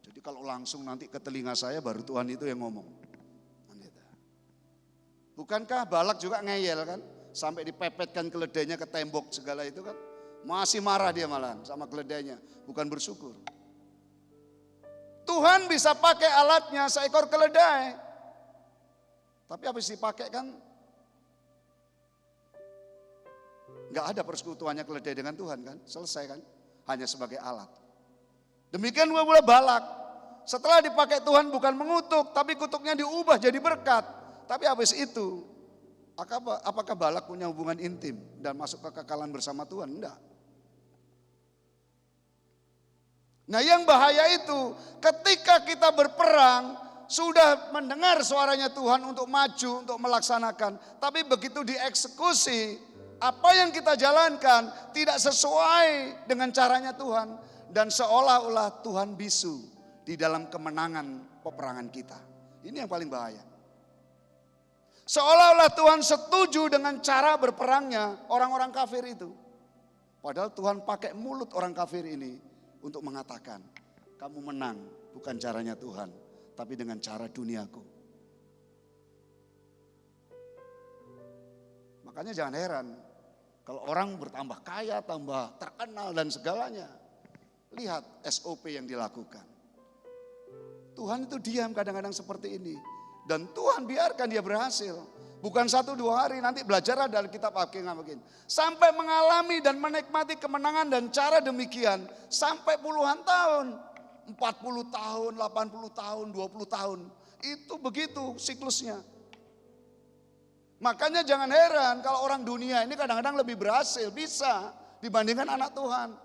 Jadi kalau langsung nanti ke telinga saya baru Tuhan itu yang ngomong. Bukankah Balak juga ngeyel kan? Sampai dipepetkan keledainya ke tembok segala itu kan? Masih marah dia malah sama keledainya, bukan bersyukur. Tuhan bisa pakai alatnya seekor keledai. Tapi habis dipakai kan nggak ada persekutuannya keledai dengan Tuhan kan, selesai kan, hanya sebagai alat. Demikian pula Balak, setelah dipakai Tuhan bukan mengutuk, tapi kutuknya diubah jadi berkat. Tapi habis itu, apakah Balak punya hubungan intim dan masuk ke kekekalan bersama Tuhan? Enggak. Nah yang bahaya itu, ketika kita berperang, sudah mendengar suaranya Tuhan untuk maju, untuk melaksanakan. Tapi begitu dieksekusi, apa yang kita jalankan tidak sesuai dengan caranya Tuhan. Dan seolah-olah Tuhan bisu di dalam kemenangan peperangan kita. Ini yang paling bahaya. Seolah-olah Tuhan setuju dengan cara berperangnya orang-orang kafir itu. Padahal Tuhan pakai mulut orang kafir ini untuk mengatakan, kamu menang bukan caranya Tuhan, tapi dengan cara duniaku. Makanya jangan heran kalau orang bertambah kaya, tambah terkenal dan segalanya. Lihat SOP yang dilakukan. Tuhan itu diam kadang-kadang seperti ini. Dan Tuhan biarkan dia berhasil. Bukan 1-2 hari, nanti belajar dari kitab Hakim. Sampai mengalami dan menikmati kemenangan dan cara demikian. Sampai puluhan tahun. 40 tahun, 80 tahun, 20 tahun. Itu begitu siklusnya. Makanya jangan heran kalau orang dunia ini kadang-kadang lebih berhasil, bisa dibandingkan anak Tuhan.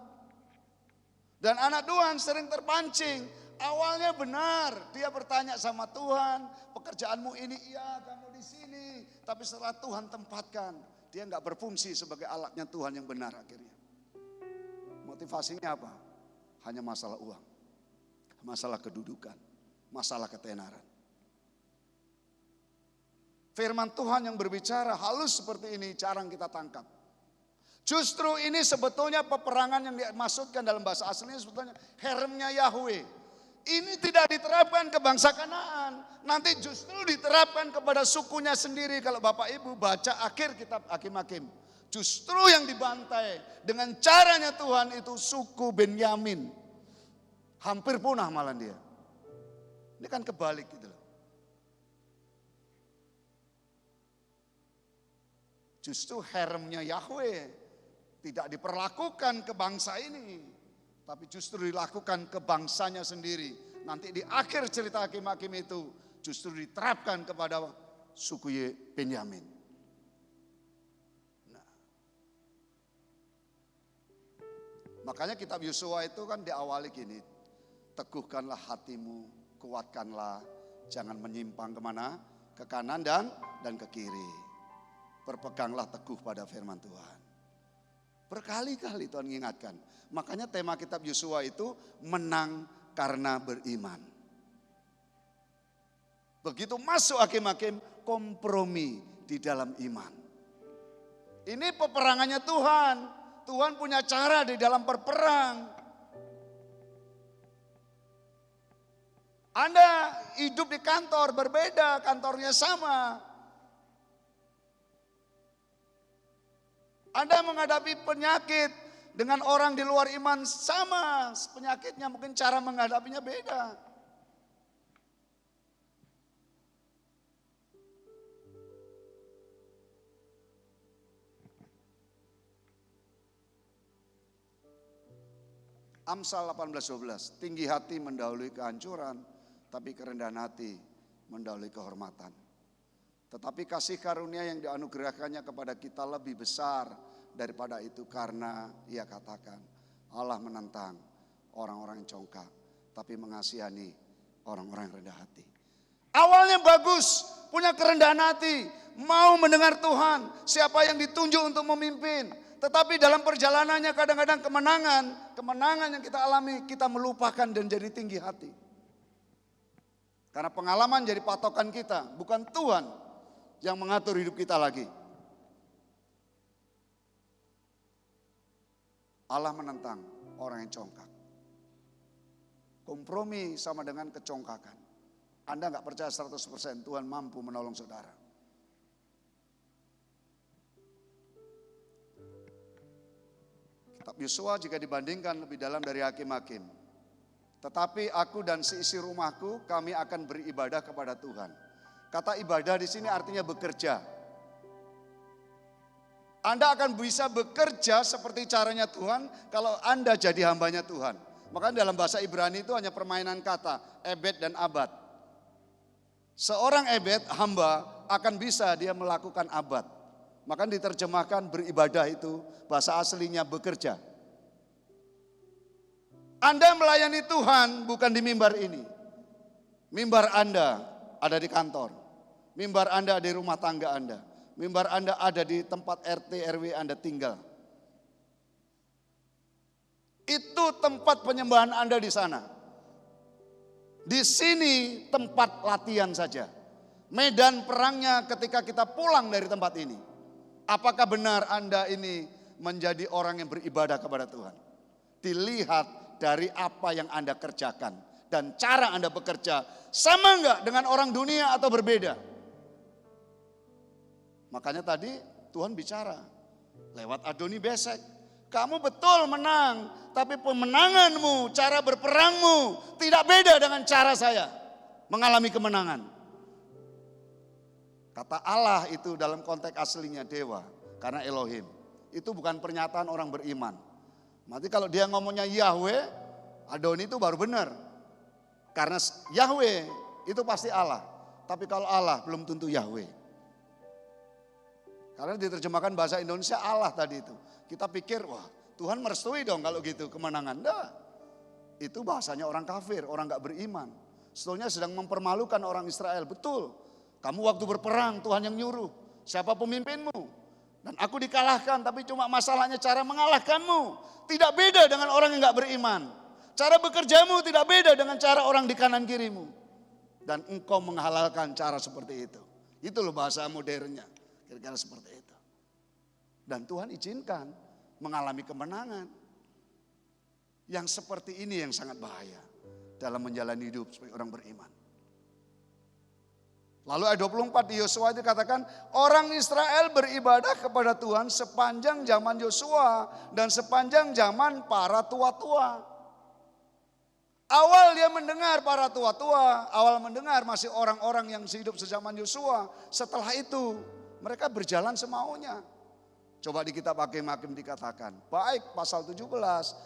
Dan anak Tuhan sering terpancing. Awalnya benar, dia bertanya sama Tuhan, pekerjaanmu ini iya, kamu di sini. Tapi setelah Tuhan tempatkan, dia nggak berfungsi sebagai alatnya Tuhan yang benar akhirnya. Motivasinya apa? Hanya masalah uang, masalah kedudukan, masalah ketenaran. Firman Tuhan yang berbicara halus seperti ini jarang kita tangkap. Justru ini sebetulnya peperangan yang dimaksudkan dalam bahasa aslinya sebetulnya heremnya Yahweh. Ini tidak diterapkan ke bangsa Kanaan. Nanti justru diterapkan kepada sukunya sendiri. Kalau Bapak Ibu baca akhir kitab Hakim-Hakim. Justru yang dibantai dengan caranya Tuhan itu suku Benyamin. Hampir punah malah dia. Ini kan kebalik gitu loh. Justru heremnya Yahweh tidak diperlakukan ke bangsa ini, tapi justru dilakukan ke bangsanya sendiri. Nanti di akhir cerita Hakim-Hakim itu justru diterapkan kepada suku Benyamin. Nah, makanya kitab Yosua itu kan diawali gini, teguhkanlah hatimu, kuatkanlah, jangan menyimpang kemana, ke kanan dan ke kiri. Berpeganglah teguh pada firman Tuhan. Berkali-kali Tuhan mengingatkan. Makanya tema kitab Yosua itu menang karena beriman. Begitu masuk Hakim-Hakim, kompromi di dalam iman. Ini peperangannya Tuhan. Tuhan punya cara di dalam berperang. Anda hidup di kantor berbeda, kantornya sama. Anda menghadapi penyakit dengan orang di luar iman sama penyakitnya, mungkin cara menghadapinya beda. Amsal 18:12, tinggi hati mendahului kehancuran, tapi kerendahan hati mendahului kehormatan. Tetapi kasih karunia yang dianugerahkannya kepada kita lebih besar daripada itu, karena ia katakan Allah menentang orang-orang yang congkak, tapi mengasihani orang-orang yang rendah hati. Awalnya bagus, punya kerendahan hati, mau mendengar Tuhan, siapa yang ditunjuk untuk memimpin. Tetapi dalam perjalanannya kadang-kadang kemenangan yang kita alami, kita melupakan dan jadi tinggi hati. Karena pengalaman jadi patokan kita, bukan Tuhan yang mengatur hidup kita lagi. Allah menentang orang yang congkak. Kompromi sama dengan kecongkakan. Anda nggak percaya 100% Tuhan mampu menolong saudara. Kitab Yosua jika dibandingkan lebih dalam dari Hakim-Hakim. Tetapi aku dan seisi rumahku kami akan beribadah kepada Tuhan. Kata ibadah di sini artinya bekerja. Anda akan bisa bekerja seperti caranya Tuhan kalau Anda jadi hambanya Tuhan. Makanya dalam bahasa Ibrani itu hanya permainan kata, ebed dan abad. Seorang ebed, hamba, akan bisa dia melakukan abad. Maka diterjemahkan beribadah itu bahasa aslinya bekerja. Anda melayani Tuhan bukan di mimbar ini. Mimbar Anda ada di kantor. Mimbar Anda di rumah tangga Anda. Mimbar Anda ada di tempat RT RW Anda tinggal. Itu tempat penyembahan Anda di sana. Di sini tempat latihan saja. Medan perangnya ketika kita pulang dari tempat ini. Apakah benar Anda ini menjadi orang yang beribadah kepada Tuhan? Dilihat dari apa yang Anda kerjakan. Dan cara Anda bekerja sama enggak dengan orang dunia atau berbeda? Makanya tadi Tuhan bicara lewat Adoni Besek. Kamu betul menang, tapi pemenanganmu, cara berperangmu tidak beda dengan cara saya mengalami kemenangan. Kata Allah itu dalam konteks aslinya dewa, karena Elohim. Itu bukan pernyataan orang beriman. Nanti kalau dia ngomongnya Yahweh, Adoni itu baru benar. Karena Yahweh itu pasti Allah. Tapi kalau Allah belum tentu Yahweh. Karena diterjemahkan bahasa Indonesia Allah tadi itu. Kita pikir wah Tuhan merestui dong kalau gitu kemenangan. Enggak. Itu bahasanya orang kafir, orang gak beriman. Sebetulnya sedang mempermalukan orang Israel. Betul. Kamu waktu berperang Tuhan yang nyuruh. Siapa pemimpinmu? Dan aku dikalahkan tapi cuma masalahnya cara mengalahkanmu. Tidak beda dengan orang yang gak beriman. Cara bekerjamu tidak beda dengan cara orang di kanan kirimu. Dan engkau menghalalkan cara seperti itu. Itu loh bahasa modernnya. Kira-kira seperti itu. Dan Tuhan izinkan mengalami kemenangan. Yang seperti ini yang sangat bahaya. Dalam menjalani hidup sebagai orang beriman. Lalu ayat 24 di Yosua itu katakan. Orang Israel beribadah kepada Tuhan sepanjang zaman Yosua. Dan sepanjang zaman para tua-tua. Awal dia mendengar para tua-tua, awal mendengar masih orang-orang yang hidup sezaman Yosua. Setelah itu mereka berjalan semaunya. Coba di kitab Hakim-Hakim dikatakan, baik pasal 17,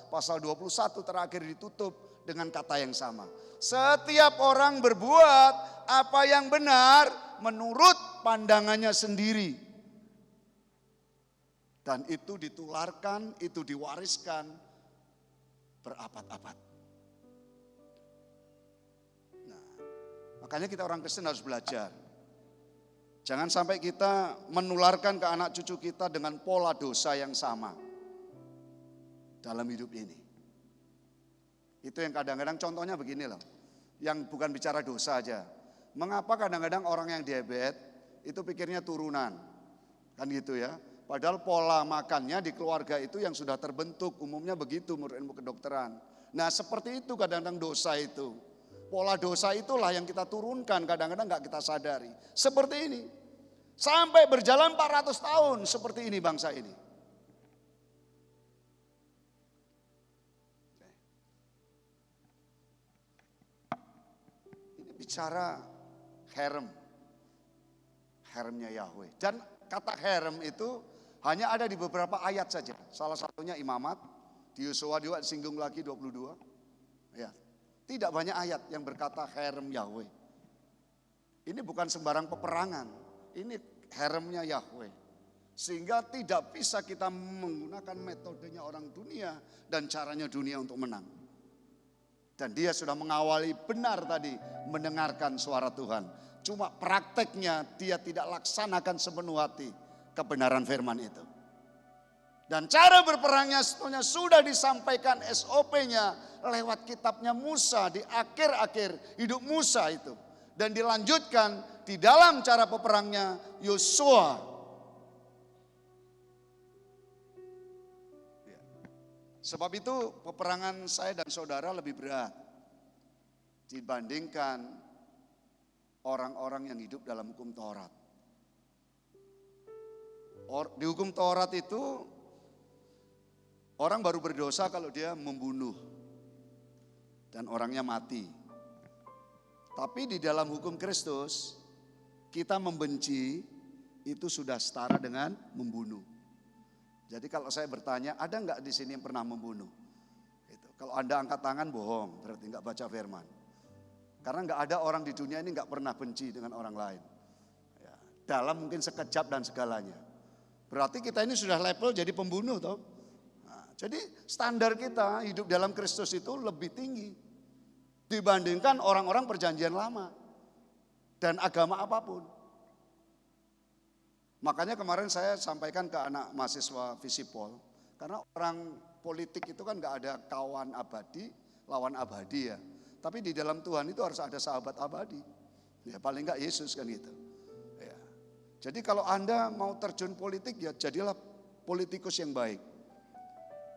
pasal 21 terakhir ditutup dengan kata yang sama. Setiap orang berbuat apa yang benar menurut pandangannya sendiri. Dan itu ditularkan, itu diwariskan berabad-abad. Makanya kita orang Kristen harus belajar. Jangan sampai kita menularkan ke anak cucu kita dengan pola dosa yang sama dalam hidup ini. Itu yang kadang-kadang contohnya begini loh. Yang bukan bicara dosa aja. Mengapa kadang-kadang orang yang diabetes itu pikirnya turunan. Kan gitu ya. Padahal pola makannya di keluarga itu yang sudah terbentuk. Umumnya begitu menurut ilmu kedokteran. Nah seperti itu kadang-kadang dosa itu. Pola dosa itulah yang kita turunkan kadang-kadang gak kita sadari. Seperti ini. Sampai berjalan 400 tahun seperti ini bangsa ini. Ini bicara herem. Heremnya Yahweh. Dan kata herem itu hanya ada di beberapa ayat saja. Salah satunya Imamat. Di Yosua juga disinggung lagi 22. Ya. Tidak banyak ayat yang berkata herem Yahweh. Ini bukan sembarang peperangan. Ini heremnya Yahweh. Sehingga tidak bisa kita menggunakan metodenya orang dunia dan caranya dunia untuk menang. Dan dia sudah mengawali benar tadi mendengarkan suara Tuhan. Cuma prakteknya dia tidak laksanakan sepenuh hati kebenaran firman itu. Dan cara berperangnya sebetulnya sudah disampaikan SOP-nya lewat kitabnya Musa di akhir-akhir hidup Musa itu. Dan dilanjutkan di dalam cara peperangnya Yosua. Sebab itu peperangan saya dan saudara lebih berat dibandingkan orang-orang yang hidup dalam hukum Taurat. Di hukum Taurat itu orang baru berdosa kalau dia membunuh. dan orangnya mati. Tapi di dalam hukum Kristus, kita membenci itu sudah setara dengan membunuh. Jadi kalau saya bertanya, ada enggak di sini yang pernah membunuh? Itu. Kalau Anda angkat tangan bohong, berarti enggak baca firman. Karena enggak ada orang di dunia ini enggak pernah benci dengan orang lain. Ya, dalam mungkin sekejap dan segalanya. Berarti kita ini sudah level jadi pembunuh toh. Nah, jadi standar kita hidup dalam Kristus itu lebih tinggi dibandingkan orang-orang perjanjian lama dan agama apapun. Makanya kemarin saya sampaikan ke anak mahasiswa Visipol, karena orang politik itu kan gak ada kawan abadi, lawan abadi ya. Tapi di dalam Tuhan itu harus ada sahabat abadi. Ya paling gak Yesus kan gitu. Ya. Jadi kalau Anda mau terjun politik ya jadilah politikus yang baik.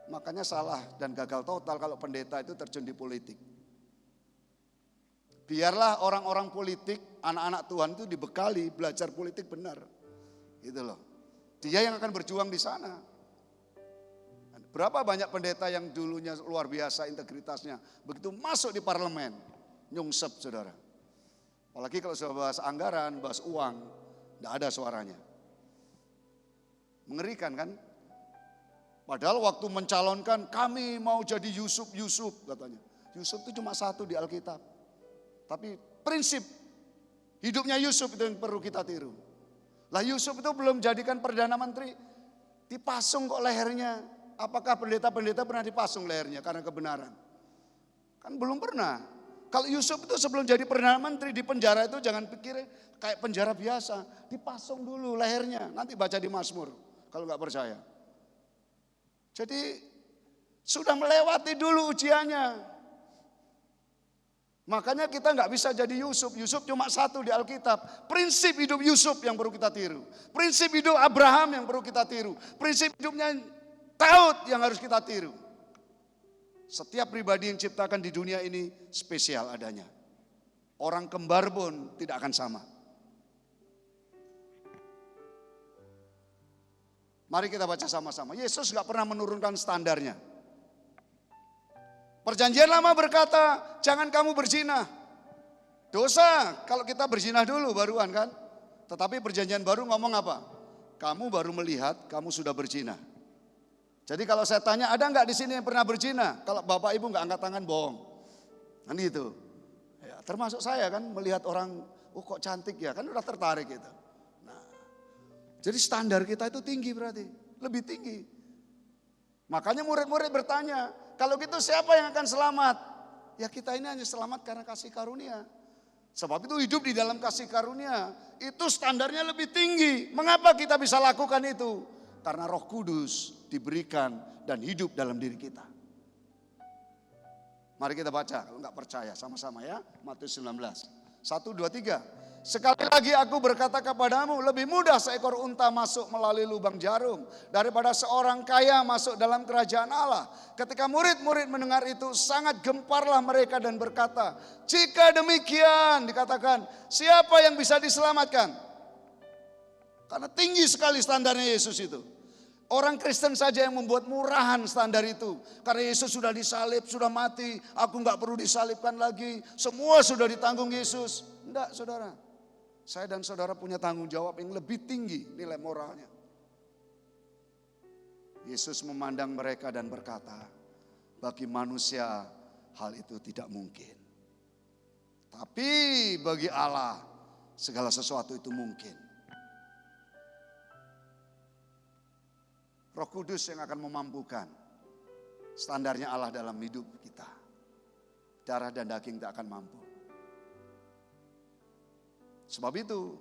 Makanya salah dan gagal total kalau pendeta itu terjun di politik. Biarlah orang-orang politik, anak-anak Tuhan itu dibekali belajar politik benar. Gitu loh. Dia yang akan berjuang di sana. Berapa banyak pendeta yang dulunya luar biasa integritasnya, begitu masuk di parlemen, nyungsep saudara. Apalagi kalau sudah bahas anggaran, bahas uang, tidak ada suaranya. Mengerikan kan? Padahal waktu mencalonkan kami mau jadi Yusuf katanya. Yusuf itu cuma satu di Alkitab. Tapi prinsip hidupnya Yusuf itu yang perlu kita tiru. Lah Yusuf itu belum jadikan Perdana Menteri, dipasung kok lehernya. Apakah pendeta-pendeta pernah dipasung lehernya karena kebenaran? Kan belum pernah. Kalau Yusuf itu sebelum jadi Perdana Menteri di penjara itu jangan pikir kayak penjara biasa. Dipasung dulu lehernya, nanti baca di Mazmur kalau nggak percaya. Jadi sudah melewati dulu ujiannya. Makanya kita nggak bisa jadi Yusuf. Yusuf cuma satu di Alkitab. Prinsip hidup Yusuf yang perlu kita tiru. Prinsip hidup Abraham yang perlu kita tiru. Prinsip hidupnya Daud yang harus kita tiru. Setiap pribadi yang diciptakan di dunia ini spesial adanya. Orang kembar pun tidak akan sama. Mari kita baca sama-sama. Yesus nggak pernah menurunkan standarnya. Perjanjian lama berkata, jangan kamu berzina. Dosa kalau kita berzina dulu baruan kan. Tetapi perjanjian baru ngomong apa? Kamu baru melihat, kamu sudah berzina. Jadi kalau saya tanya, ada nggak di sini yang pernah berzina? Kalau bapak ibu nggak angkat tangan, bohong. Kan gitu. Ya, termasuk saya kan melihat orang, oh kok cantik ya, kan udah tertarik gitu. Nah, jadi standar kita itu tinggi berarti, lebih tinggi. Makanya murid-murid bertanya, kalau gitu siapa yang akan selamat? Ya kita ini hanya selamat karena kasih karunia. Sebab itu hidup di dalam kasih karunia, itu standarnya lebih tinggi. Mengapa kita bisa lakukan itu? Karena Roh Kudus diberikan dan hidup dalam diri kita. Mari kita baca, kalau enggak percaya sama-sama ya. Matius 19, 1, 2, 3. Sekali lagi aku berkata kepadamu, lebih mudah seekor unta masuk melalui lubang jarum daripada seorang kaya masuk dalam kerajaan Allah. Ketika murid-murid mendengar itu, sangat gemparlah mereka dan berkata, jika demikian, dikatakan, siapa yang bisa diselamatkan? Karena tinggi sekali standarnya Yesus itu. Orang Kristen saja yang membuat murahan standar itu. Karena Yesus sudah disalib, sudah mati, aku enggak perlu disalibkan lagi. Semua sudah ditanggung Yesus. Enggak saudara. Saya dan saudara punya tanggung jawab yang lebih tinggi nilai moralnya. Yesus memandang mereka dan berkata, bagi manusia hal itu tidak mungkin. Tapi bagi Allah segala sesuatu itu mungkin. Roh Kudus yang akan memampukan standarnya Allah dalam hidup kita. Darah dan daging tak akan mampu. Sebab itu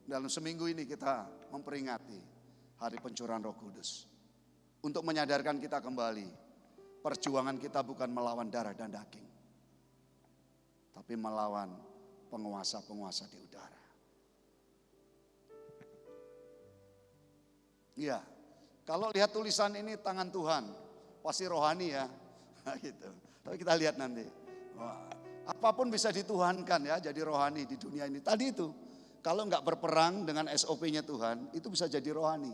dalam seminggu ini kita memperingati hari pencurahan Roh Kudus. Untuk menyadarkan kita kembali, perjuangan kita bukan melawan darah dan daging. Tapi melawan penguasa-penguasa di udara. Iya, kalau lihat tulisan ini tangan Tuhan, pasti rohani ya. Gitu. Tapi kita lihat nanti. Wah, apapun bisa dituhankan ya, jadi rohani di dunia ini. Tadi itu, kalau nggak berperang dengan SOP-nya Tuhan, itu bisa jadi rohani.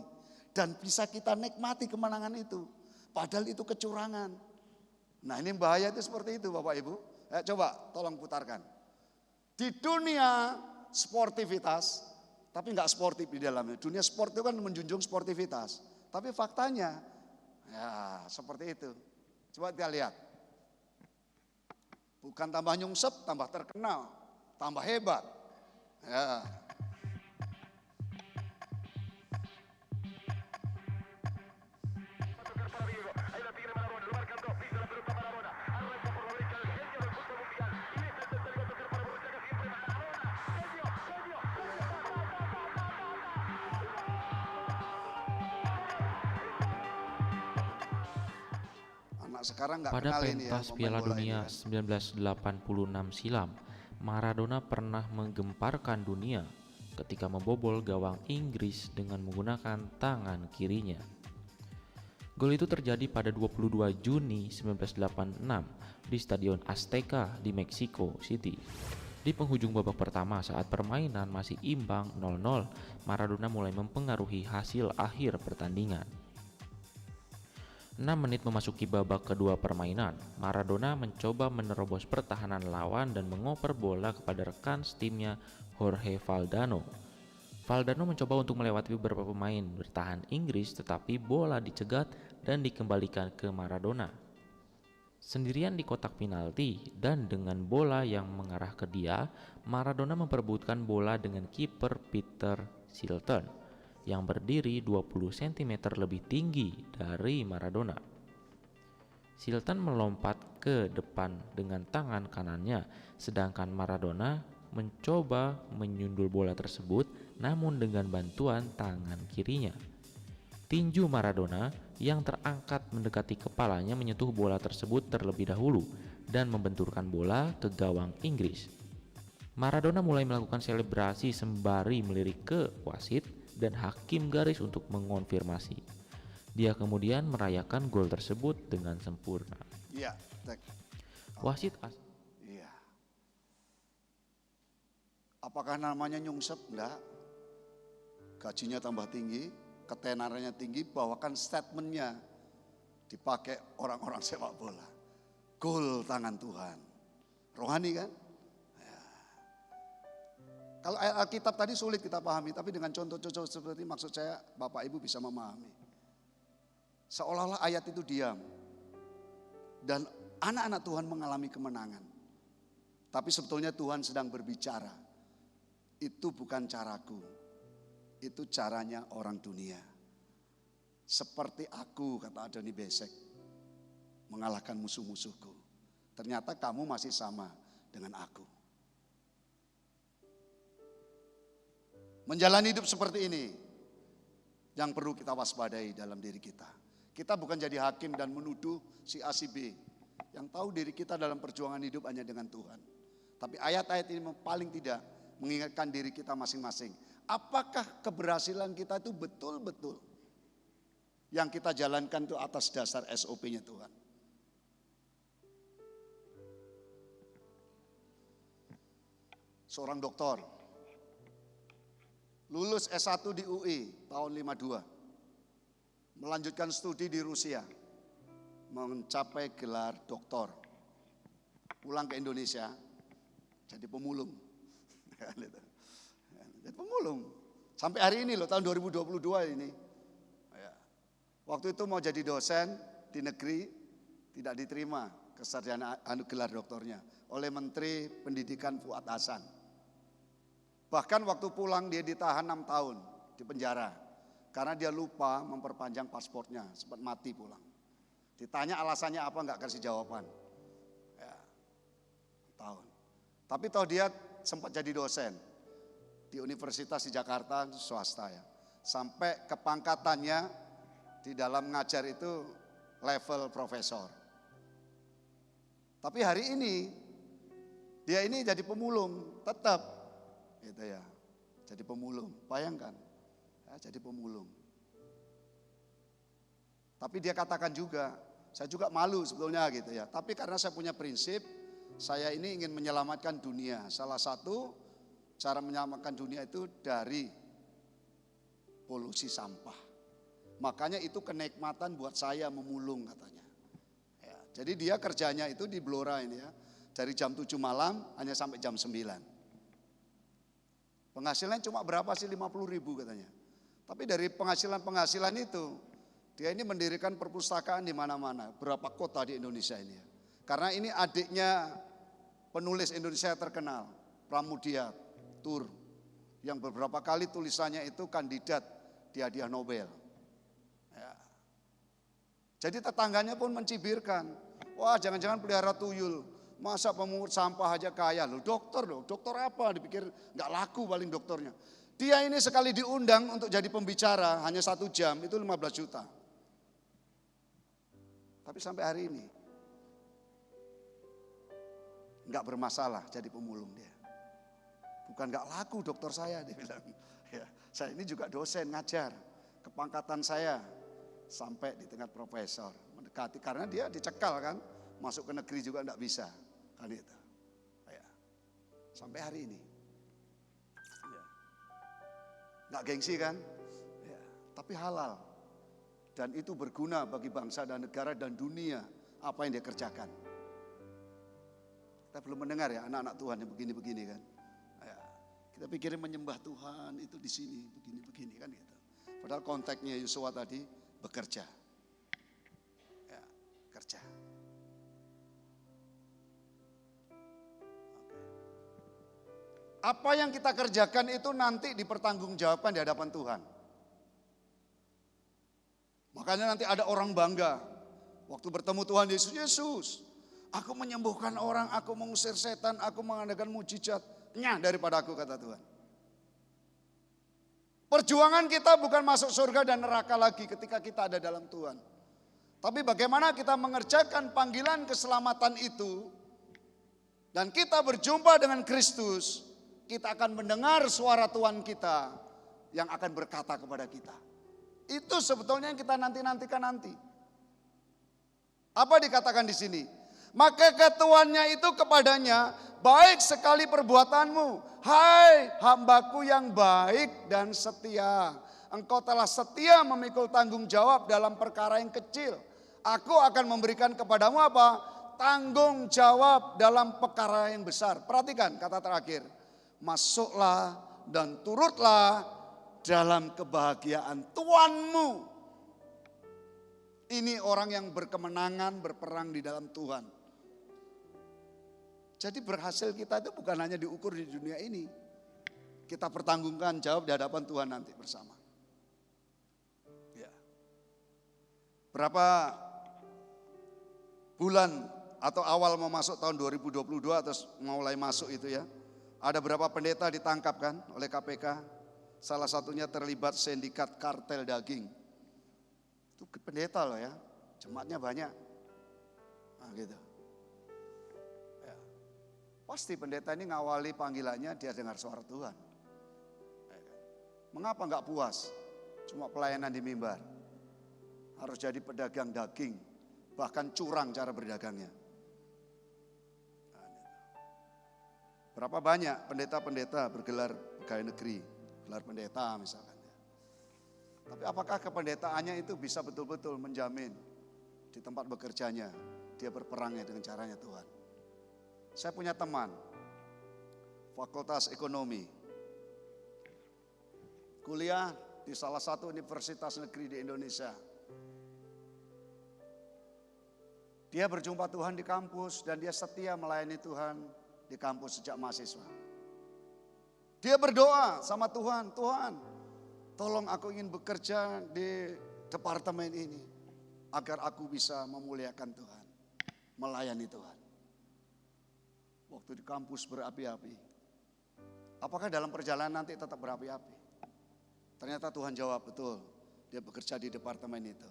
Dan bisa kita nikmati kemenangan itu. Padahal itu kecurangan. Nah ini bahaya itu seperti itu Bapak Ibu. Coba tolong putarkan. Di dunia sportivitas, tapi nggak sportif di dalamnya. Dunia sport itu kan menjunjung sportivitas. Tapi faktanya, ya seperti itu. Coba kita lihat. Bukan tambah nyungsep, tambah terkenal, tambah hebat. Ya. Anak sekarang nggak Pada kenal ini ya. pentas pemain Piala bola ini Dunia ya. 1986 silam, Maradona pernah menggemparkan dunia ketika membobol gawang Inggris dengan menggunakan tangan kirinya. Gol itu terjadi pada 22 Juni 1986 di Stadion Azteca di Mexico City. Di penghujung babak pertama saat permainan masih imbang 0-0, Maradona mulai mempengaruhi hasil akhir pertandingan. 6 menit memasuki babak kedua permainan, Maradona mencoba menerobos pertahanan lawan dan mengoper bola kepada rekan setimnya Jorge Valdano. Valdano mencoba untuk melewati beberapa pemain bertahan Inggris, tetapi bola dicegat dan dikembalikan ke Maradona. Sendirian di kotak penalti dan dengan bola yang mengarah ke dia, Maradona memperebutkan bola dengan kiper Peter Shilton yang berdiri 20 cm lebih tinggi dari Maradona. Shilton melompat ke depan dengan tangan kanannya, sedangkan Maradona mencoba menyundul bola tersebut namun dengan bantuan tangan kirinya. Tinju Maradona yang terangkat mendekati kepalanya menyentuh bola tersebut terlebih dahulu dan membenturkan bola ke gawang Inggris. Maradona mulai melakukan selebrasi sembari melirik ke wasit dan hakim garis untuk mengonfirmasi. Dia kemudian merayakan gol tersebut dengan sempurna. Iya, tek. Wasit Iya. Apakah namanya nyungsep? Enggak. Gajinya tambah tinggi, ketenarannya tinggi, bawakan statementnya dipakai orang-orang sepak bola. Gol tangan Tuhan. Rohani kan? Kalau ayat Alkitab tadi sulit kita pahami, tapi dengan contoh-contoh seperti ini maksud saya Bapak Ibu bisa memahami. Seolah-olah ayat itu diam. Dan anak-anak Tuhan mengalami kemenangan. Tapi sebetulnya Tuhan sedang berbicara. Itu bukan caraku. Itu caranya orang dunia. Seperti aku, kata Adoni Besek, mengalahkan musuh-musuhku. Ternyata kamu masih sama dengan aku. Menjalani hidup seperti ini yang perlu kita waspadai dalam diri kita. Kita bukan jadi hakim dan menuduh si A si B. Yang tahu diri kita dalam perjuangan hidup hanya dengan Tuhan. Tapi ayat-ayat ini paling tidak mengingatkan diri kita masing-masing. Apakah keberhasilan kita itu betul-betul yang kita jalankan itu atas dasar SOP-nya Tuhan. Seorang dokter lulus S1 di UI tahun 52. Melanjutkan studi di Rusia. Mencapai gelar doktor. Pulang ke Indonesia jadi pemulung. Jadi pemulung. Sampai hari ini loh, tahun 2022 ini. Waktu itu mau jadi dosen di negeri, tidak diterima kesarjanaan gelar doktornya oleh Menteri Pendidikan Fuad Hasan. Bahkan waktu pulang dia ditahan 6 tahun di penjara. Karena dia lupa memperpanjang paspornya, sempat mati pulang. Ditanya alasannya apa, enggak kasih jawaban. Ya, tahun. Tapi toh dia sempat jadi dosen di universitas di Jakarta, swasta ya. Sampai kepangkatannya di dalam ngajar itu level profesor. Tapi hari ini dia ini jadi pemulung tetap. Gitu ya, jadi pemulung, bayangkan, ya, jadi pemulung. Tapi dia katakan juga, saya juga malu sebetulnya gitu ya. Tapi karena saya punya prinsip, saya ini ingin menyelamatkan dunia. Salah satu cara menyelamatkan dunia itu dari polusi sampah. Makanya itu kenikmatan buat saya memulung katanya. Ya, jadi dia kerjanya itu di Blora ini ya. Dari jam 7 malam hanya sampai jam 9. Penghasilannya cuma berapa sih, 50.000 katanya. Tapi dari penghasilan itu, dia ini mendirikan perpustakaan di mana-mana. Berapa kota di Indonesia ini. Karena ini adiknya penulis Indonesia terkenal, Pramudia Tur. Yang beberapa kali tulisannya itu kandidat di hadiah Nobel. Ya. Jadi tetangganya pun mencibirkan. Wah, jangan-jangan pelihara tuyul. Masa pemungut sampah aja kaya loh, dokter loh, dokter apa, dipikir nggak laku paling dokternya. Dia ini sekali diundang untuk jadi pembicara hanya 1 jam itu 15 juta. Tapi sampai hari ini nggak bermasalah jadi pemulung dia. Bukan nggak laku dokter saya, dia bilang. Ya, saya ini juga dosen ngajar, kepangkatan saya sampai di tingkat profesor, mendekati karena dia dicekal kan, masuk ke negeri juga nggak bisa. Kan itu. Ya. Sampai hari ini. Ya. Nggak gengsi kan? Ya. Tapi halal. Dan itu berguna bagi bangsa dan negara dan dunia apa yang dia kerjakan. Kita belum mendengar ya anak-anak Tuhan yang begini-begini kan. Ya. Kita pikirin menyembah Tuhan itu di sini begini-begini kan gitu. Padahal konteksnya Yosua tadi bekerja. Ya, kerja. Apa yang kita kerjakan itu nanti dipertanggungjawabkan di hadapan Tuhan. Makanya nanti ada orang bangga. Waktu bertemu Tuhan Yesus, Yesus, aku menyembuhkan orang, aku mengusir setan, aku mengadakan mujizat. Nyah daripada aku, kata Tuhan. Perjuangan kita bukan masuk surga dan neraka lagi ketika kita ada dalam Tuhan. Tapi bagaimana kita mengerjakan panggilan keselamatan itu. Dan kita berjumpa dengan Kristus. Kita akan mendengar suara Tuhan kita yang akan berkata kepada kita. Itu sebetulnya yang kita nanti-nantikan nanti. Apa dikatakan di sini? Maka ketuannya itu kepadanya, baik sekali perbuatanmu. Hai hambaku yang baik dan setia. Engkau telah setia memikul tanggung jawab dalam perkara yang kecil. Aku akan memberikan kepadamu apa? Tanggung jawab dalam perkara yang besar. Perhatikan kata terakhir. Masuklah dan turutlah dalam kebahagiaan Tuhanmu. Ini orang yang berkemenangan berperang di dalam Tuhan. Jadi berhasil kita itu bukan hanya diukur di dunia ini. Kita pertanggungkan jawab di hadapan Tuhan nanti bersama. Ya. Berapa bulan atau awal mau masuk tahun 2022 atau mulai masuk itu ya. Ada berapa pendeta ditangkap kan oleh KPK. Salah satunya terlibat sindikat kartel daging. Itu pendeta loh ya, jemaatnya banyak. Nah gitu. Ya. Pasti pendeta ini ngawali panggilannya dia dengar suara Tuhan. Mengapa nggak puas? Cuma pelayanan di mimbar. Harus jadi pedagang daging, bahkan curang cara berdagangnya. Berapa banyak pendeta-pendeta bergelar pegawai negeri, gelar pendeta misalkan. Tapi apakah kependetaannya itu bisa betul-betul menjamin di tempat bekerjanya, dia berperangnya dengan caranya Tuhan. Saya punya teman, Fakultas Ekonomi, kuliah di salah satu universitas negeri di Indonesia. Dia berjumpa Tuhan di kampus dan dia setia melayani Tuhan di kampus sejak mahasiswa. Dia berdoa sama Tuhan, Tuhan tolong aku ingin bekerja di departemen ini agar aku bisa memuliakan Tuhan, melayani Tuhan. Waktu di kampus berapi-api. Apakah dalam perjalanan nanti tetap berapi-api? Ternyata Tuhan jawab betul, dia bekerja di departemen itu.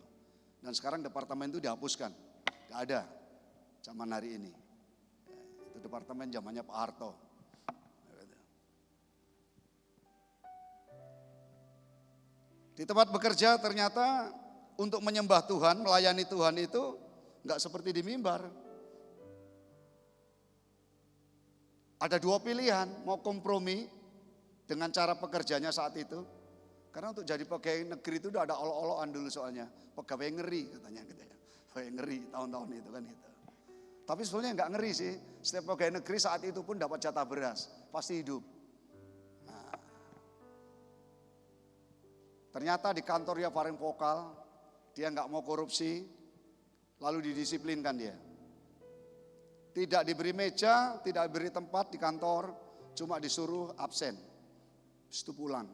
Dan sekarang departemen itu dihapuskan, tidak ada zaman hari ini. Itu departemen zamannya Pak Harto. Di tempat bekerja ternyata untuk menyembah Tuhan, melayani Tuhan itu enggak seperti di mimbar. Ada dua pilihan, mau kompromi dengan cara pekerjanya saat itu. Karena untuk jadi pegawai negeri itu udah ada olok-olokan dulu soalnya. Pegawai ngeri katanya gitu ya. Pegawai ngeri tahun-tahun itu kan gitu. Tapi sebetulnya nggak ngeri sih. Setiap pegawai negeri saat itu pun dapat jatah beras, pasti hidup. Nah, ternyata di kantor dia paling vokal, dia nggak mau korupsi, lalu didisiplinkan dia. Tidak diberi meja, tidak diberi tempat di kantor, cuma disuruh absen. Habis itu pulang.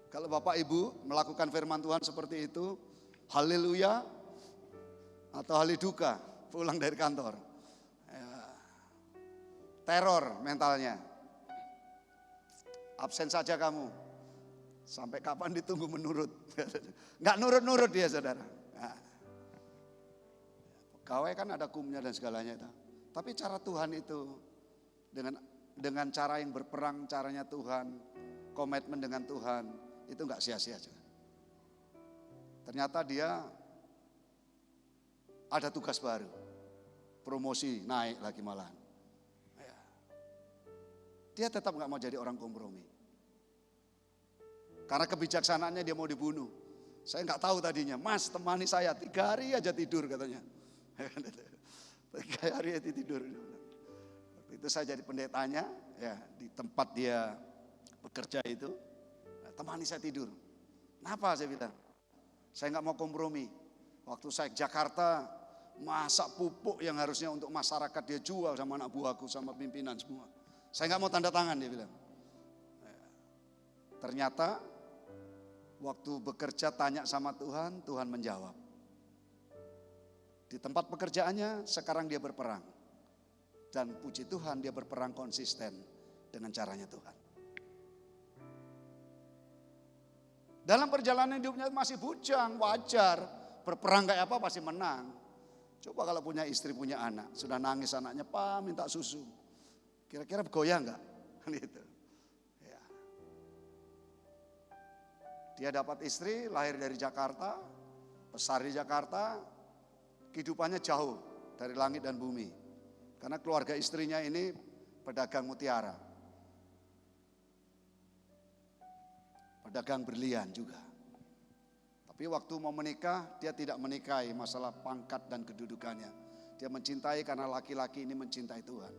Kalau Bapak Ibu melakukan firman Tuhan seperti itu, haleluya atau haliduka, pulang dari kantor. Ya. Teror mentalnya. Absen saja kamu. Sampai kapan ditunggu menurut. Enggak nurut-nurut dia saudara. Nah. Pegawai kan ada hukumnya dan segalanya itu. Tapi cara Tuhan itu dengan cara yang berperang caranya Tuhan, komitmen dengan Tuhan, itu enggak sia-sia. Ternyata dia ada tugas baru. Promosi naik lagi malahan. Ya. Dia tetap enggak mau jadi orang kompromi. Karena kebijaksanaannya dia mau dibunuh. Saya enggak tahu tadinya, Mas temani saya 3 hari aja tidur katanya. 3 hari aja tidur. Waktu itu saya jadi pendetanya, ya di tempat dia bekerja itu, temani saya tidur. Kenapa saya bilang? Saya enggak mau kompromi. Waktu saya ke Jakarta, masak pupuk yang harusnya untuk masyarakat dia jual sama anak buahku, sama pimpinan semua. Saya enggak mau tanda tangan dia bilang. Ternyata waktu bekerja tanya sama Tuhan, Tuhan menjawab. Di tempat pekerjaannya sekarang dia berperang. Dan puji Tuhan dia berperang konsisten dengan caranya Tuhan. Dalam perjalanan hidupnya masih bujang, wajar. Berperang kayak apa pasti menang. Coba kalau punya istri, punya anak. Sudah nangis anaknya, Pak minta susu. Kira-kira goyah enggak? Gitu. Ya. Dia dapat istri, lahir dari Jakarta, besar di Jakarta, kehidupannya jauh dari langit dan bumi. Karena keluarga istrinya ini pedagang mutiara. Pedagang berlian juga. Tapi waktu mau menikah, dia tidak menikahi masalah pangkat dan kedudukannya. Dia mencintai karena laki-laki ini mencintai Tuhan.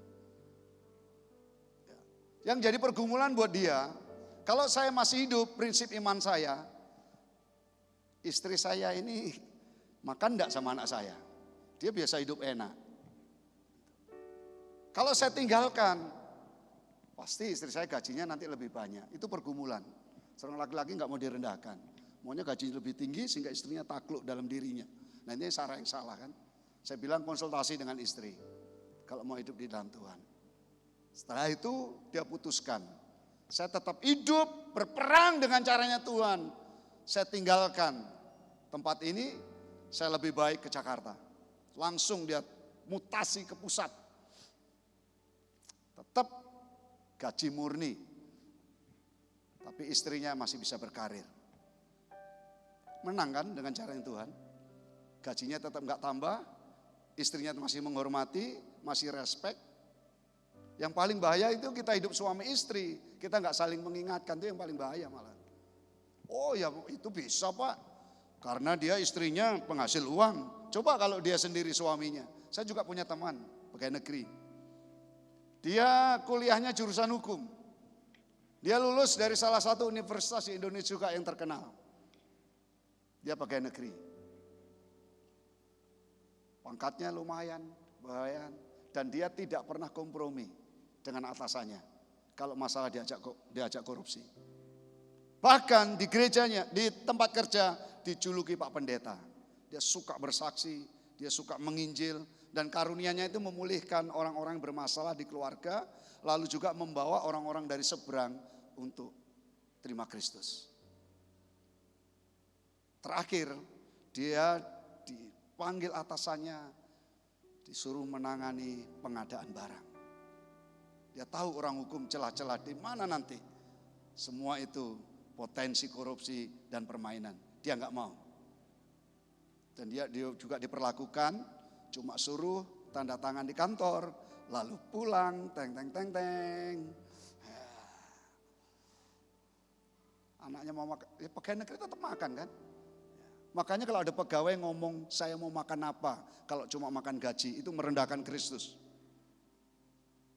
Yang jadi pergumulan buat dia, kalau saya masih hidup, prinsip iman saya, istri saya ini makan enggak sama anak saya. Dia biasa hidup enak. Kalau saya tinggalkan, pasti istri saya gajinya nanti lebih banyak. Itu pergumulan. Seorang laki-laki enggak mau direndahkan. Maunya gaji lebih tinggi sehingga istrinya takluk dalam dirinya. Nah ini cara yang salah kan. Saya bilang konsultasi dengan istri. Kalau mau hidup di dalam Tuhan. Setelah itu dia putuskan. Saya tetap hidup berperang dengan caranya Tuhan. Saya tinggalkan tempat ini. Saya lebih baik ke Jakarta. Langsung dia mutasi ke pusat. Tetap gaji murni. Tapi istrinya masih bisa berkarir. Menang kan dengan cara yang Tuhan. Gajinya tetap enggak tambah. Istrinya masih menghormati, masih respect. Yang paling bahaya itu kita hidup suami istri. Kita enggak saling mengingatkan, itu yang paling bahaya malah. Oh ya itu bisa Pak. Karena dia istrinya penghasil uang. Coba kalau dia sendiri suaminya. Saya juga punya teman pegawai negeri. Dia kuliahnya jurusan hukum. Dia lulus dari salah satu universitas di Indonesia juga yang terkenal. Dia pegawai negeri. Pangkatnya lumayan, bahaya. Dan dia tidak pernah kompromi dengan atasannya. Kalau masalah diajak korupsi. Bahkan di gerejanya, di tempat kerja dijuluki Pak Pendeta. Dia suka bersaksi, dia suka menginjil. Dan karunianya itu memulihkan orang-orang bermasalah di keluarga. Lalu juga membawa orang-orang dari seberang untuk terima Kristus. Terakhir dia dipanggil atasannya, disuruh menangani pengadaan barang. Dia tahu orang hukum celah-celah di mana nanti. Semua itu potensi korupsi dan permainan. Dia enggak mau. Dan dia juga diperlakukan cuma suruh tanda tangan di kantor, lalu pulang, teng. Anaknya mau makan, ya pegawai negeri tetap makan kan. Makanya kalau ada pegawai ngomong saya mau makan apa, kalau cuma makan gaji itu merendahkan Kristus.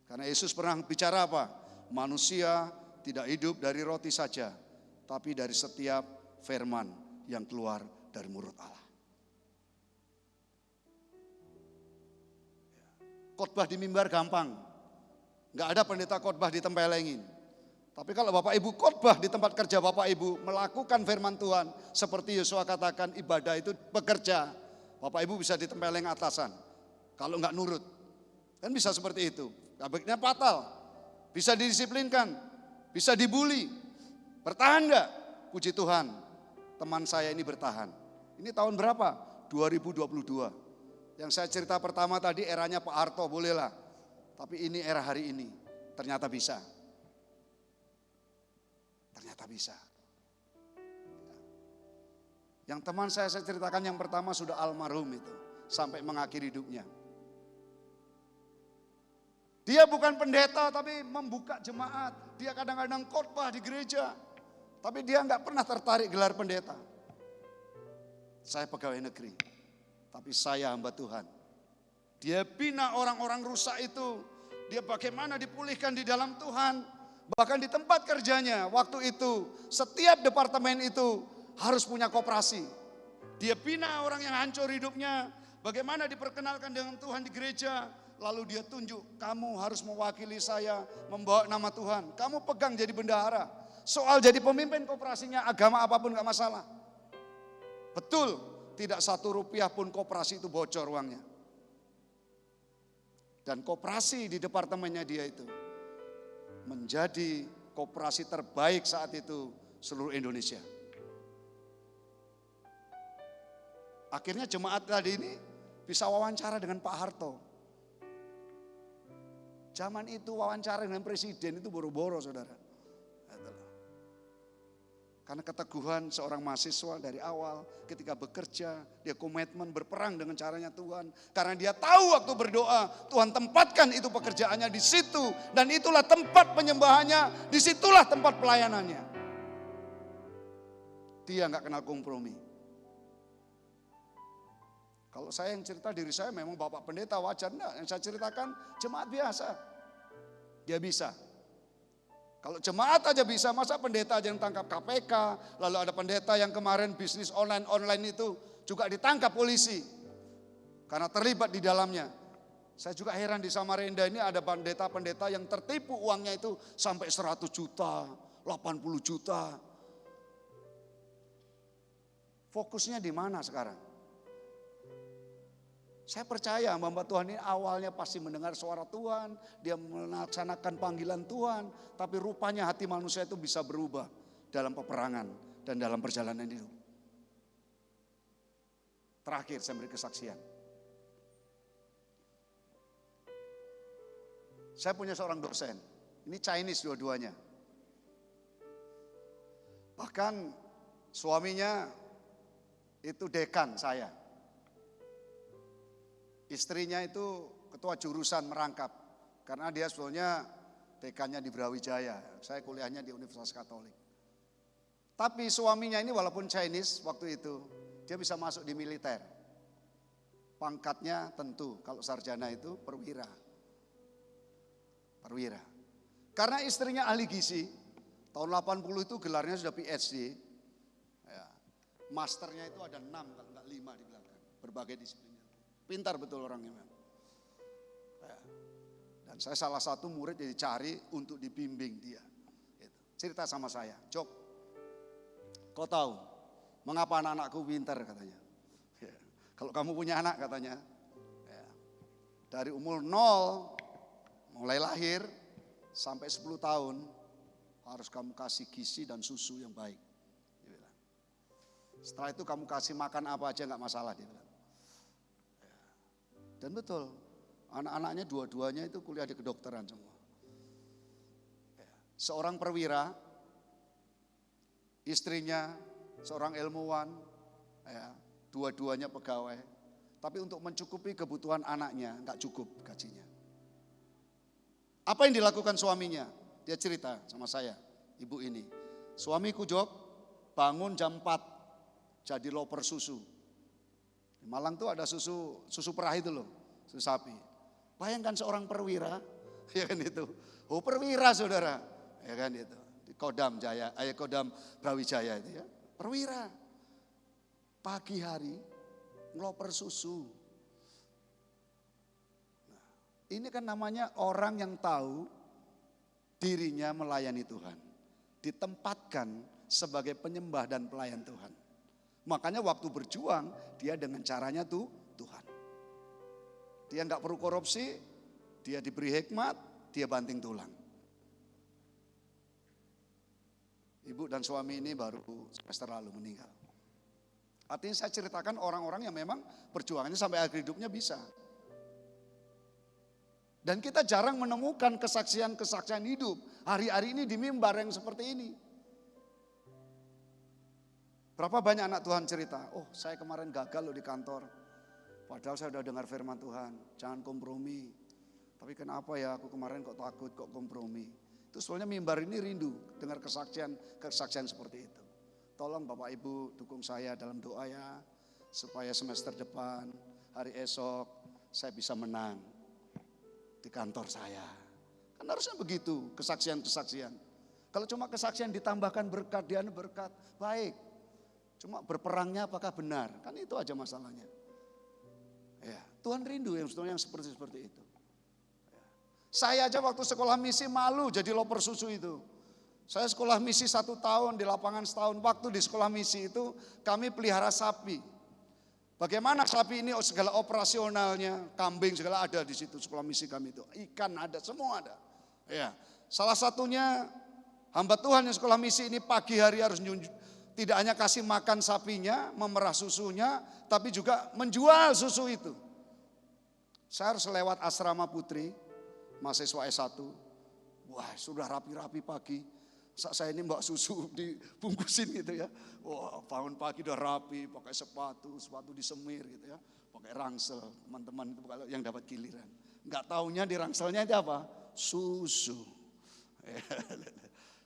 Karena Yesus pernah bicara apa? Manusia tidak hidup dari roti saja, tapi dari setiap firman yang keluar dari mulut Allah. Khotbah di mimbar gampang, nggak ada pendeta khotbah ditempelengin. Tapi kalau Bapak Ibu khotbah di tempat kerja Bapak Ibu melakukan firman Tuhan seperti Yosua katakan ibadah itu bekerja. Bapak Ibu bisa ditempeleng atasan kalau nggak nurut. Kan bisa seperti itu. Efeknya fatal. Bisa didisiplinkan, bisa dibully. Bertahan nggak? Puji Tuhan, teman saya ini bertahan. Ini tahun berapa? 2022. Yang saya cerita pertama tadi eranya Pak Harto, bolehlah. Tapi ini era hari ini, ternyata bisa. Ternyata bisa. Yang teman saya ceritakan yang pertama sudah almarhum itu. Sampai mengakhiri hidupnya. Dia bukan pendeta tapi membuka jemaat. Dia kadang-kadang khotbah di gereja. Tapi dia nggak pernah tertarik gelar pendeta. Saya pegawai negeri. Tapi saya hamba Tuhan. Dia bina orang-orang rusak itu. Dia bagaimana dipulihkan di dalam Tuhan. Bahkan di tempat kerjanya waktu itu setiap departemen itu harus punya koperasi. Dia bina orang yang hancur hidupnya. Bagaimana diperkenalkan dengan Tuhan di gereja. Lalu dia tunjuk kamu harus mewakili saya membawa nama Tuhan. Kamu pegang jadi bendahara. Soal jadi pemimpin koperasinya agama apapun gak masalah. Betul tidak 1 rupiah pun koperasi itu bocor uangnya. Dan koperasi di departemennya dia itu menjadi koperasi terbaik saat itu seluruh Indonesia. Akhirnya jemaat tadi ini bisa wawancara dengan Pak Harto. Zaman itu wawancara dengan presiden itu boro-boro saudara. Karena keteguhan seorang mahasiswa dari awal ketika bekerja, dia komitmen berperang dengan caranya Tuhan. Karena dia tahu waktu berdoa, Tuhan tempatkan itu pekerjaannya di situ. Dan itulah tempat penyembahannya, disitulah tempat pelayanannya. Dia gak kenal kompromi. Kalau saya yang cerita diri saya memang Bapak Pendeta wajar, enggak. Yang saya ceritakan jemaat biasa. Dia bisa. Kalau jemaat aja bisa, masa pendeta aja yang tangkap KPK, lalu ada pendeta yang kemarin bisnis online itu juga ditangkap polisi karena terlibat di dalamnya. Saya juga heran di Samarinda ini ada pendeta-pendeta yang tertipu uangnya itu sampai 100 juta, 80 juta. Fokusnya di mana sekarang? Saya percaya hamba Tuhan ini awalnya pasti mendengar suara Tuhan, dia melaksanakan panggilan Tuhan, tapi rupanya hati manusia itu bisa berubah dalam peperangan dan dalam perjalanan hidup. Terakhir saya beri kesaksian. Saya punya seorang dosen, ini Chinese dua-duanya. Bahkan suaminya itu dekan saya. Istrinya itu ketua jurusan merangkap. Karena dia sebetulnya dekannya di Brawijaya. Saya kuliahnya di Universitas Katolik. Tapi suaminya ini walaupun Chinese waktu itu, dia bisa masuk di militer. Pangkatnya tentu, kalau sarjana itu perwira. Perwira. Karena istrinya ahli gizi, tahun 80 itu gelarnya sudah PhD. Ya. Masternya itu ada 6, kalau enggak 5 di belakang. Berbagai disiplin. Pintar betul orangnya memang. Dan saya salah satu murid yang dicari untuk dibimbing dia. Cerita sama saya, Jok, kau tahu mengapa anak-anakku pintar katanya. Kalau kamu punya anak katanya, dari umur 0 mulai lahir sampai 10 tahun harus kamu kasih gizi dan susu yang baik. Setelah itu kamu kasih makan apa aja gak masalah dia bilang. Dan betul, anak-anaknya dua-duanya itu kuliah di kedokteran semua. Seorang perwira, istrinya seorang ilmuwan, dua-duanya pegawai. Tapi untuk mencukupi kebutuhan anaknya nggak cukup gajinya. Apa yang dilakukan suaminya? Dia cerita sama saya, ibu ini. Suamiku Jok, bangun jam 4, jadi loper susu. Di Malang tuh ada susu perah itu loh, susu sapi. Bayangkan seorang perwira, ya kan itu. Oh perwira saudara, ya kan itu. Di Kodam Jaya, Kodam Brawijaya itu ya. Perwira, pagi hari ngeloper susu. Nah, ini kan namanya orang yang tahu dirinya melayani Tuhan. Ditempatkan sebagai penyembah dan pelayan Tuhan. Makanya waktu berjuang dia dengan caranya tuh Tuhan. Dia nggak perlu korupsi, dia diberi hikmat, dia banting tulang. Ibu dan suami ini baru semester lalu meninggal. Artinya saya ceritakan orang-orang yang memang perjuangannya sampai akhir hidupnya bisa. Dan kita jarang menemukan kesaksian-kesaksian hidup hari-hari ini di mimbar yang seperti ini. Berapa banyak anak Tuhan cerita, oh saya kemarin gagal loh di kantor. Padahal saya udah dengar firman Tuhan, jangan kompromi. Tapi kenapa ya aku kemarin kok takut, kok kompromi. Itu soalnya mimbar ini rindu dengar kesaksian seperti itu. Tolong Bapak Ibu dukung saya dalam doa ya, supaya semester depan, hari esok saya bisa menang di kantor saya. Kan harusnya begitu kesaksian-kesaksian. Kalau cuma kesaksian ditambahkan berkat, dia berkat, baik. Cuma berperangnya apakah benar? Kan itu aja masalahnya. Ya, Tuhan rindu yang seperti itu. Ya. Saya aja waktu sekolah misi malu jadi loper susu itu. Saya sekolah misi 1 tahun, di lapangan setahun. Waktu di sekolah misi itu kami pelihara sapi. Bagaimana sapi ini segala operasionalnya, kambing segala ada di situ sekolah misi kami itu. Ikan ada, semua ada. Ya, salah satunya hamba Tuhan yang sekolah misi ini pagi hari harus tidak hanya kasih makan sapinya, memerah susunya, tapi juga menjual susu itu. Saya harus lewat asrama putri, mahasiswa S1. Wah sudah rapi-rapi pagi. Saya ini mbak susu dibungkusin gitu ya. Wah bangun pagi udah rapi, pakai sepatu disemir gitu ya. Pakai rangsel, teman-teman itu kalau yang dapat giliran. Enggak taunya di rangselnya itu apa? Susu.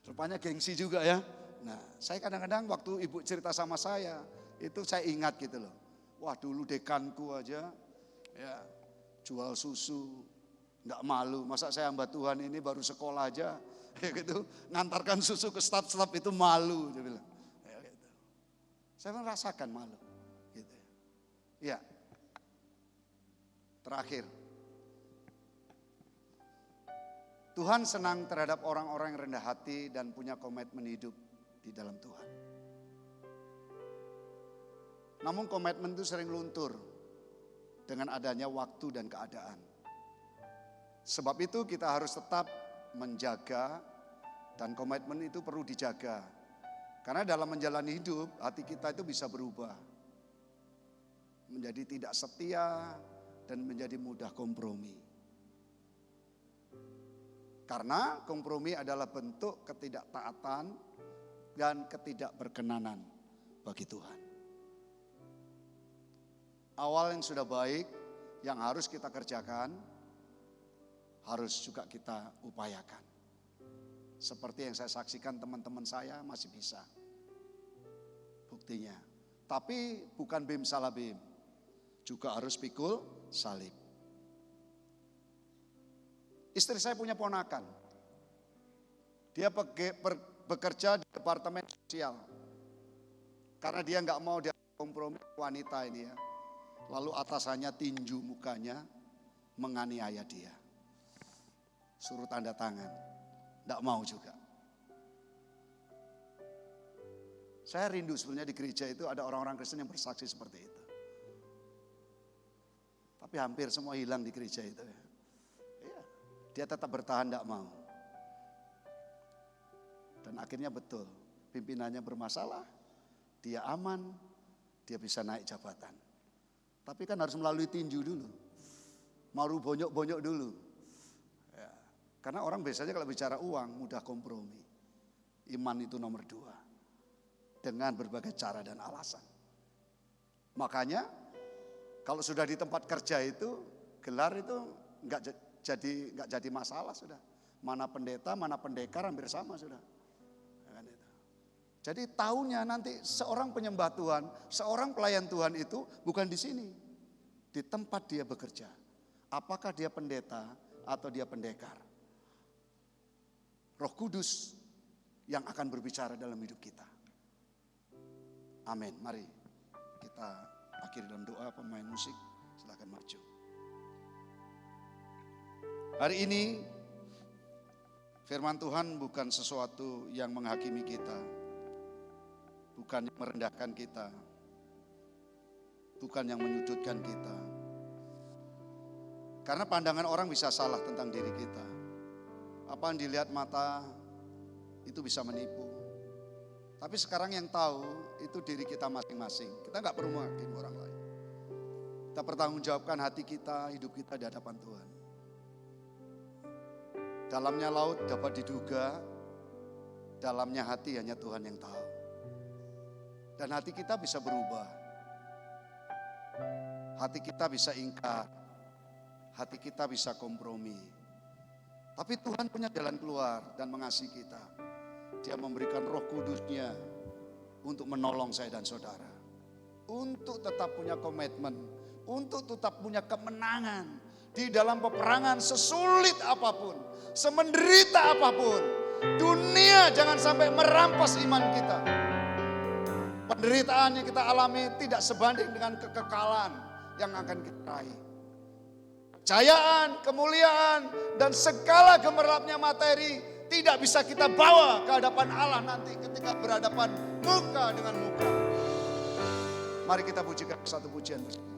Rupanya gengsi juga ya. Nah saya kadang-kadang waktu ibu cerita sama saya, itu saya ingat gitu loh. Wah dulu dekanku aja ya jual susu, enggak malu. Masa saya hamba Tuhan ini baru sekolah aja. Ya gitu, ngantarkan susu ke staf-staf itu malu, dia bilang. Ya gitu. Saya merasakan malu, gitu. Ya. Terakhir, Tuhan senang terhadap orang-orang yang rendah hati dan punya komitmen hidup di dalam Tuhan. Namun komitmen itu sering luntur dengan adanya waktu dan keadaan. Sebab itu kita harus tetap menjaga dan komitmen itu perlu dijaga. Karena dalam menjalani hidup hati kita itu bisa berubah. Menjadi tidak setia dan menjadi mudah kompromi. Karena kompromi adalah bentuk ketidaktaatan dan ketidakberkenanan bagi Tuhan. Awal yang sudah baik yang harus kita kerjakan harus juga kita upayakan. Seperti yang saya saksikan teman-teman saya masih bisa. Buktinya. Tapi bukan bim salah bim. Juga harus pikul salib. Istri saya punya ponakan. Dia bekerja di departemen sosial. Karena dia nggak mau dia kompromi wanita ini ya. Lalu atasannya tinju mukanya menganiaya dia. Suruh tanda tangan, tidak mau juga. Saya rindu sebenarnya di gereja itu ada orang-orang Kristen yang bersaksi seperti itu. Tapi hampir semua hilang di gereja itu ya. Iya, dia tetap bertahan tidak mau. Dan akhirnya betul, pimpinannya bermasalah, dia aman, dia bisa naik jabatan. Tapi kan harus melalui tinju dulu, mau bonyok-bonyok dulu. Karena orang biasanya kalau bicara uang mudah kompromi. Iman itu nomor 2. Dengan berbagai cara dan alasan. Makanya kalau sudah di tempat kerja itu gelar itu nggak jadi masalah sudah. Mana pendeta, mana pendekar hampir sama sudah. Jadi tahunya nanti seorang penyembah Tuhan, seorang pelayan Tuhan itu bukan di sini. Di tempat dia bekerja. Apakah dia pendeta atau dia pendekar. Roh Kudus yang akan berbicara dalam hidup kita. Amin. Mari kita akhiri dalam doa. Pemain musik silakan maju. Hari ini firman Tuhan bukan sesuatu yang menghakimi kita. Bukan yang merendahkan kita. Bukan yang menyudutkan kita. Karena pandangan orang bisa salah tentang diri kita. Apa yang dilihat mata itu bisa menipu. Tapi sekarang yang tahu itu diri kita masing-masing. Kita nggak perlu menghakimi orang lain. Kita pertanggungjawabkan hati kita, hidup kita di hadapan Tuhan. Dalamnya laut dapat diduga, dalamnya hati hanya Tuhan yang tahu. Dan hati kita bisa berubah. Hati kita bisa ingkar. Hati kita bisa kompromi. Tapi Tuhan punya jalan keluar dan mengasihi kita. Dia memberikan Roh Kudus-Nya untuk menolong saya dan saudara. Untuk tetap punya komitmen. Untuk tetap punya kemenangan. Di dalam peperangan sesulit apapun. Semenderita apapun. Dunia jangan sampai merampas iman kita. Penderitaan yang kita alami tidak sebanding dengan kekekalan yang akan kita raih. Kejayaan, kemuliaan, dan segala gemerlapnya materi tidak bisa kita bawa ke hadapan Allah nanti ketika berhadapan muka dengan muka. Mari kita pujikan satu pujian bersama.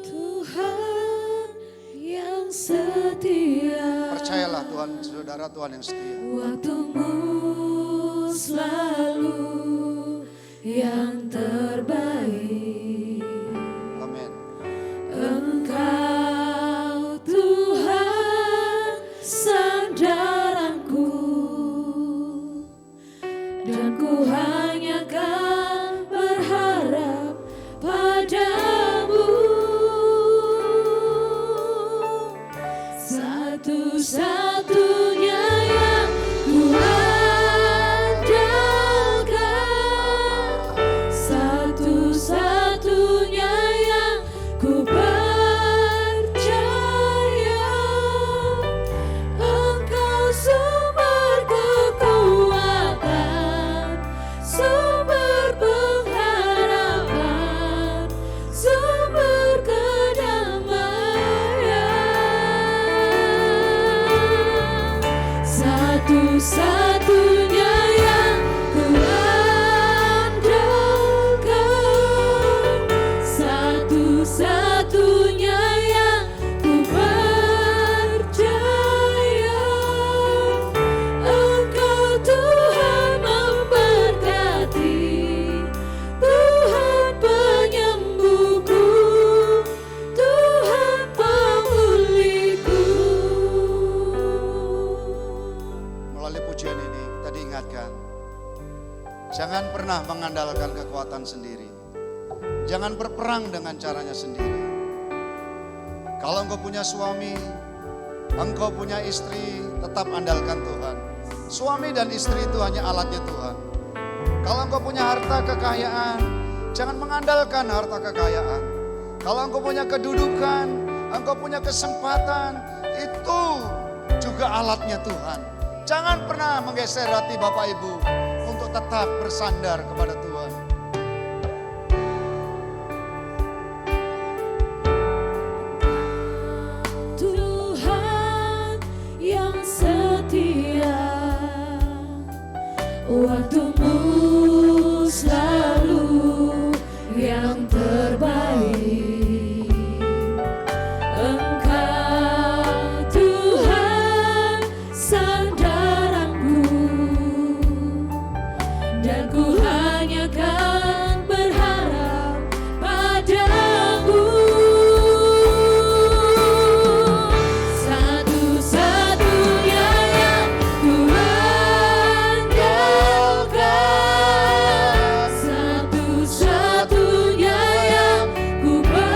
Tuhan yang setia, Percayalah Tuhan, saudara, Tuhan yang setia. waktumu selalu yang terbaik. Amin. Engkau Tuhan sandaranku, dan ku hanya kan berharap padamu. Satu-satunya yang ku andalkan, satu-satunya yang ku percaya. Engkau sumber kekuatan, sumber pengharapan, sumber kedamaian. Satu-satunya yang ku andalkan, satu-satunya yang ku percaya. Engkau Tuhan memberkati, Tuhan penyembuhku, Tuhan pemulihku. Melalui pujian ini kita diingatkan, jangan pernah mengandalkan kekuatan sendiri. Jangan berperang dengan caranya sendiri. Kalau engkau punya suami, engkau punya istri, tetap andalkan Tuhan. Suami dan istri itu hanya alatnya Tuhan. Kalau engkau punya harta kekayaan, jangan mengandalkan harta kekayaan. Kalau engkau punya kedudukan, engkau punya kesempatan, itu juga alatnya Tuhan. Jangan pernah menggeser hati Bapak Ibu untuk tetap bersandar kepada Tuhan. Tuhan yang setia, waktumu selalu yang terbaik. Engkau Tuhan sandaranku, dan ku hanya kan berharap padamu. Satu-satunya yang ku andalkan, satu-satunya yang ku percaya.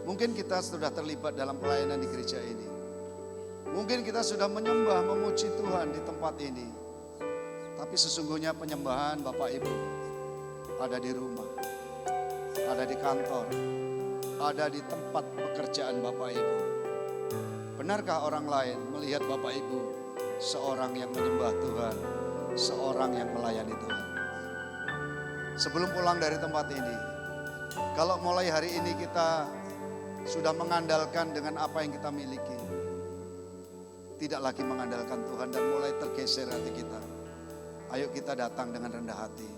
Mungkin kita sudah terlibat dalam pelayanan di gereja ini. Mungkin kita sudah menyembah, memuji Tuhan di tempat ini. Tapi sesungguhnya penyembahan Bapak Ibu ada di rumah, ada di kantor, ada di tempat pekerjaan Bapak Ibu. Benarkah orang lain melihat Bapak Ibu seorang yang menyembah Tuhan, seorang yang melayani Tuhan? Sebelum pulang dari tempat ini, kalau mulai hari ini kita sudah mengandalkan dengan apa yang kita miliki, tidak lagi mengandalkan Tuhan dan mulai tergeser hati kita, ayo kita datang dengan rendah hati.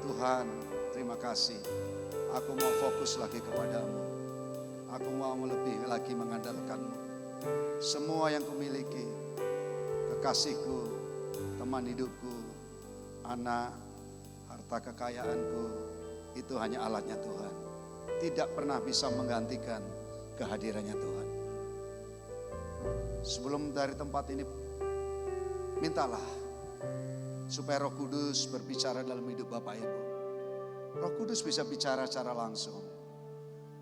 Tuhan, terima kasih. Aku mau fokus lagi kepadamu. Aku mau lebih lagi mengandalkanmu. Semua yang kumiliki, kekasihku, teman hidupku, anak, harta kekayaanku, itu hanya alatnya Tuhan. Tidak pernah bisa menggantikan kehadirannya Tuhan. Sebelum dari tempat ini, mintalah supaya Roh Kudus berbicara dalam hidup Bapak Ibu. Roh Kudus bisa bicara secara langsung.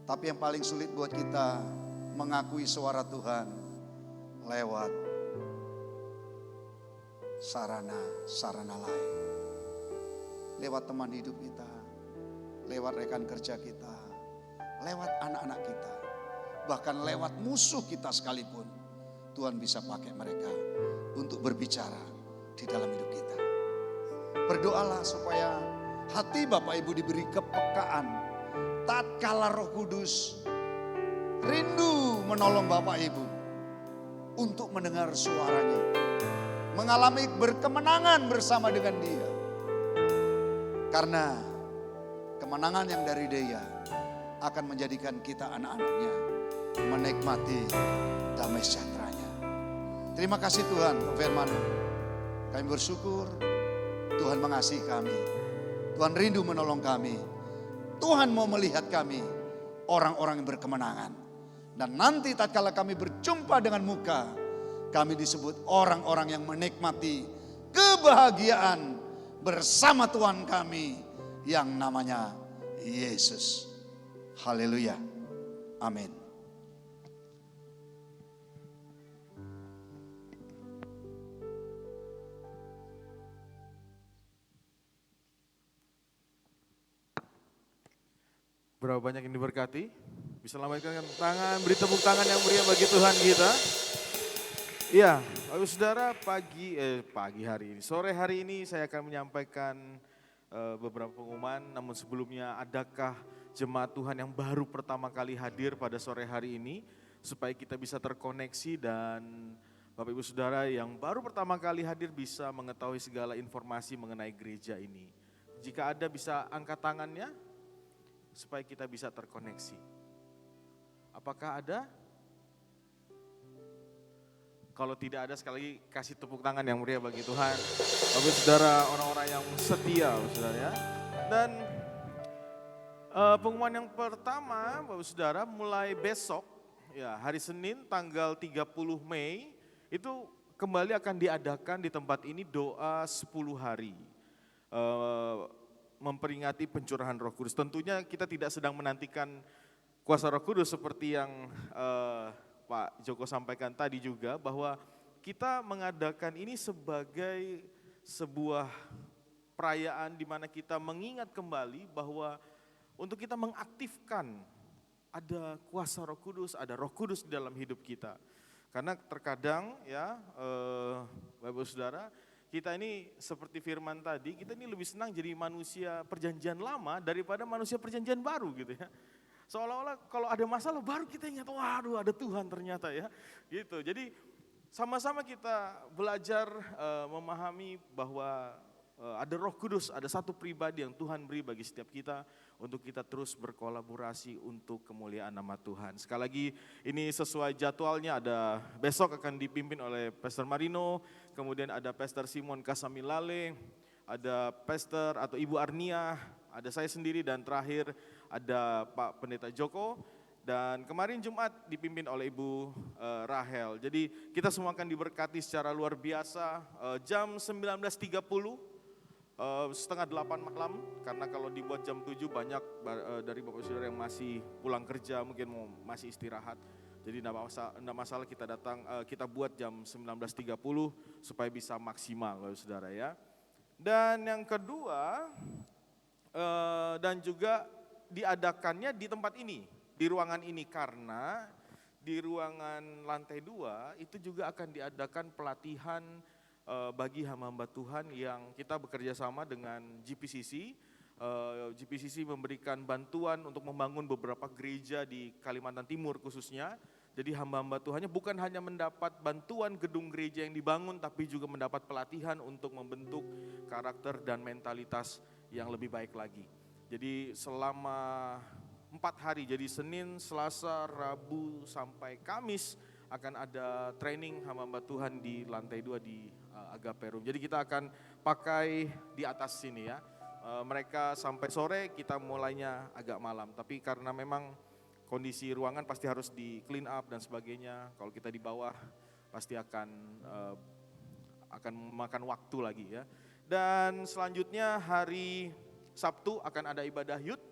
Tapi yang paling sulit buat kita mengakui suara Tuhan lewat sarana lain. Lewat teman hidup kita, lewat rekan kerja kita, lewat anak-anak kita, bahkan lewat musuh kita sekalipun. Tuhan bisa pakai mereka untuk berbicara di dalam hidup kita. Berdoalah supaya hati Bapak Ibu diberi kepekaan tatkala Roh Kudus rindu menolong Bapak Ibu untuk mendengar suaranya, mengalami berkemenangan bersama dengan Dia. Karena kemenangan yang dari Dia akan menjadikan kita anak-anaknya menikmati damai sejahteranya. Terima kasih Tuhan untuk firman-Mu. Kami bersyukur Tuhan mengasihi kami. Tuhan rindu menolong kami. Tuhan mau melihat kami orang-orang yang berkemenangan. Dan nanti tatkala kami berjumpa dengan muka, kami disebut orang-orang yang menikmati kebahagiaan bersama Tuhan kami yang namanya Yesus. Haleluya. Amin. Berapa banyak yang diberkati? Bisa lambaikan tangan, beri tepuk tangan yang meriah bagi Tuhan kita. Iya, Bapak Saudara, pagi hari ini, sore hari ini saya akan menyampaikan beberapa pengumuman. Namun sebelumnya, adakah jemaat Tuhan yang baru pertama kali hadir pada sore hari ini, supaya kita bisa terkoneksi dan Bapak Ibu Saudara yang baru pertama kali hadir bisa mengetahui segala informasi mengenai gereja ini. Jika ada bisa angkat tangannya, supaya kita bisa terkoneksi. Apakah ada? Kalau tidak ada, sekali lagi kasih tepuk tangan yang meriah bagi Tuhan. Bapak Saudara, orang-orang yang setia, Saudara ya. Dan pengumuman yang pertama, Bapak Saudara, mulai besok, ya hari Senin tanggal 30 Mei, itu kembali akan diadakan di tempat ini doa 10 hari. Memperingati pencurahan Roh Kudus. Tentunya kita tidak sedang menantikan kuasa Roh Kudus seperti yang Pak Joko sampaikan tadi juga, bahwa kita mengadakan ini sebagai sebuah perayaan di mana kita mengingat kembali bahwa untuk kita mengaktifkan ada kuasa Roh Kudus, ada Roh Kudus di dalam hidup kita. Karena terkadang ya Bapak Saudara, kita ini seperti firman tadi, kita ini lebih senang jadi manusia perjanjian lama daripada manusia perjanjian baru gitu ya. Seolah-olah kalau ada masalah baru kita ingat, waduh ada Tuhan ternyata ya. Gitu. Jadi sama-sama kita belajar memahami bahwa ada Roh Kudus, ada satu pribadi yang Tuhan beri bagi setiap kita untuk kita terus berkolaborasi untuk kemuliaan nama Tuhan. Sekali lagi ini sesuai jadwalnya, ada besok akan dipimpin oleh Pastor Marino, kemudian ada Pastor Simon Kasamilale, ada Pastor atau Ibu Arnia, ada saya sendiri dan terakhir ada Pak Pendeta Joko. Dan kemarin Jumat dipimpin oleh Ibu Rahel. Jadi kita semua akan diberkati secara luar biasa jam 19.30. setengah 8 malam, karena kalau dibuat jam 7 banyak dari Bapak Saudara yang masih pulang kerja, mungkin masih istirahat. Jadi enggak masalah kita datang, kita buat jam 19.30 supaya bisa maksimal Bapak Saudara ya. Dan yang kedua, dan juga diadakannya di tempat ini, di ruangan ini, karena di ruangan lantai 2 itu juga akan diadakan pelatihan bagi hamba-hamba Tuhan yang kita bekerja sama dengan GPCC. GPCC memberikan bantuan untuk membangun beberapa gereja di Kalimantan Timur khususnya. Jadi hamba-hamba Tuhannya bukan hanya mendapat bantuan gedung gereja yang dibangun, tapi juga mendapat pelatihan untuk membentuk karakter dan mentalitas yang lebih baik lagi. Jadi selama 4 hari, jadi Senin, Selasa, Rabu, sampai Kamis akan ada training hamba-hamba Tuhan di lantai 2 di Agape Room. Jadi kita akan pakai di atas sini ya. Mereka sampai sore, kita mulainya agak malam. Tapi karena memang kondisi ruangan pasti harus di clean up dan sebagainya. Kalau kita di bawah pasti akan memakan waktu lagi ya. Dan selanjutnya hari Sabtu akan ada ibadah youth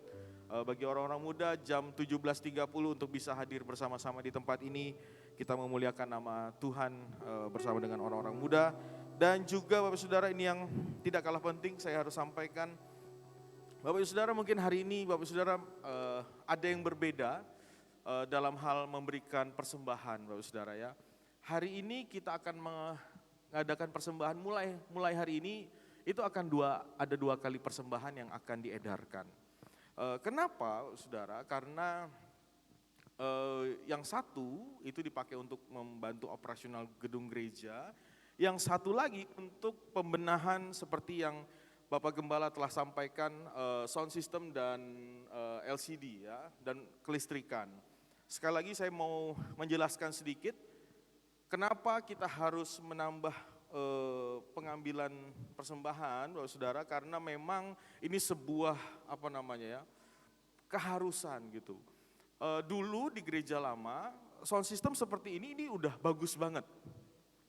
bagi orang-orang muda jam 17.30 untuk bisa hadir bersama-sama di tempat ini. Kita memuliakan nama Tuhan bersama dengan orang-orang muda. Dan juga Bapak Saudara, ini yang tidak kalah penting saya harus sampaikan. Bapak Saudara, mungkin hari ini Bapak Saudara ada yang berbeda dalam hal memberikan persembahan Bapak Saudara ya. Hari ini kita akan mengadakan persembahan mulai hari ini, itu akan ada 2 kali persembahan yang akan diedarkan. Kenapa Saudara? Karena yang satu itu dipakai untuk membantu operasional gedung gereja, yang satu lagi untuk pembenahan seperti yang Bapak Gembala telah sampaikan, sound system dan LCD ya, dan kelistrikan. Sekali lagi saya mau menjelaskan sedikit kenapa kita harus menambah pengambilan persembahan Bapak Saudara, karena memang ini sebuah keharusan gitu. Dulu di gereja lama sound system seperti ini udah bagus banget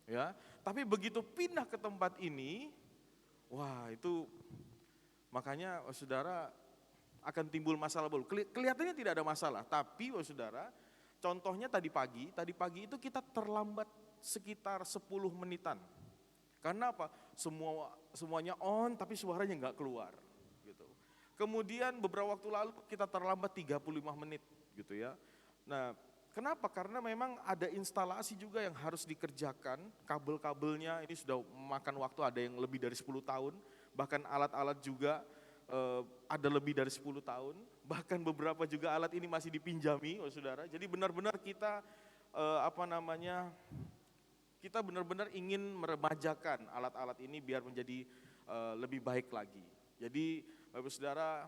ya, tapi begitu pindah ke tempat ini, wah itu makanya Saudara akan timbul masalah baru. Kelihatannya tidak ada masalah, tapi Saudara, contohnya tadi pagi itu kita terlambat sekitar 10 menitan. Karena apa? Semuanya on tapi suaranya nggak keluar gitu. Kemudian beberapa waktu lalu kita terlambat 35 menit gitu ya. Nah, kenapa? Karena memang ada instalasi juga yang harus dikerjakan, kabel-kabelnya ini sudah memakan waktu, ada yang lebih dari 10 tahun, bahkan alat-alat juga ada lebih dari 10 tahun, bahkan beberapa juga alat ini masih dipinjami, Saudara. Jadi benar-benar kita kita benar-benar ingin meremajakan alat-alat ini biar menjadi lebih baik lagi. Jadi Bapak Saudara,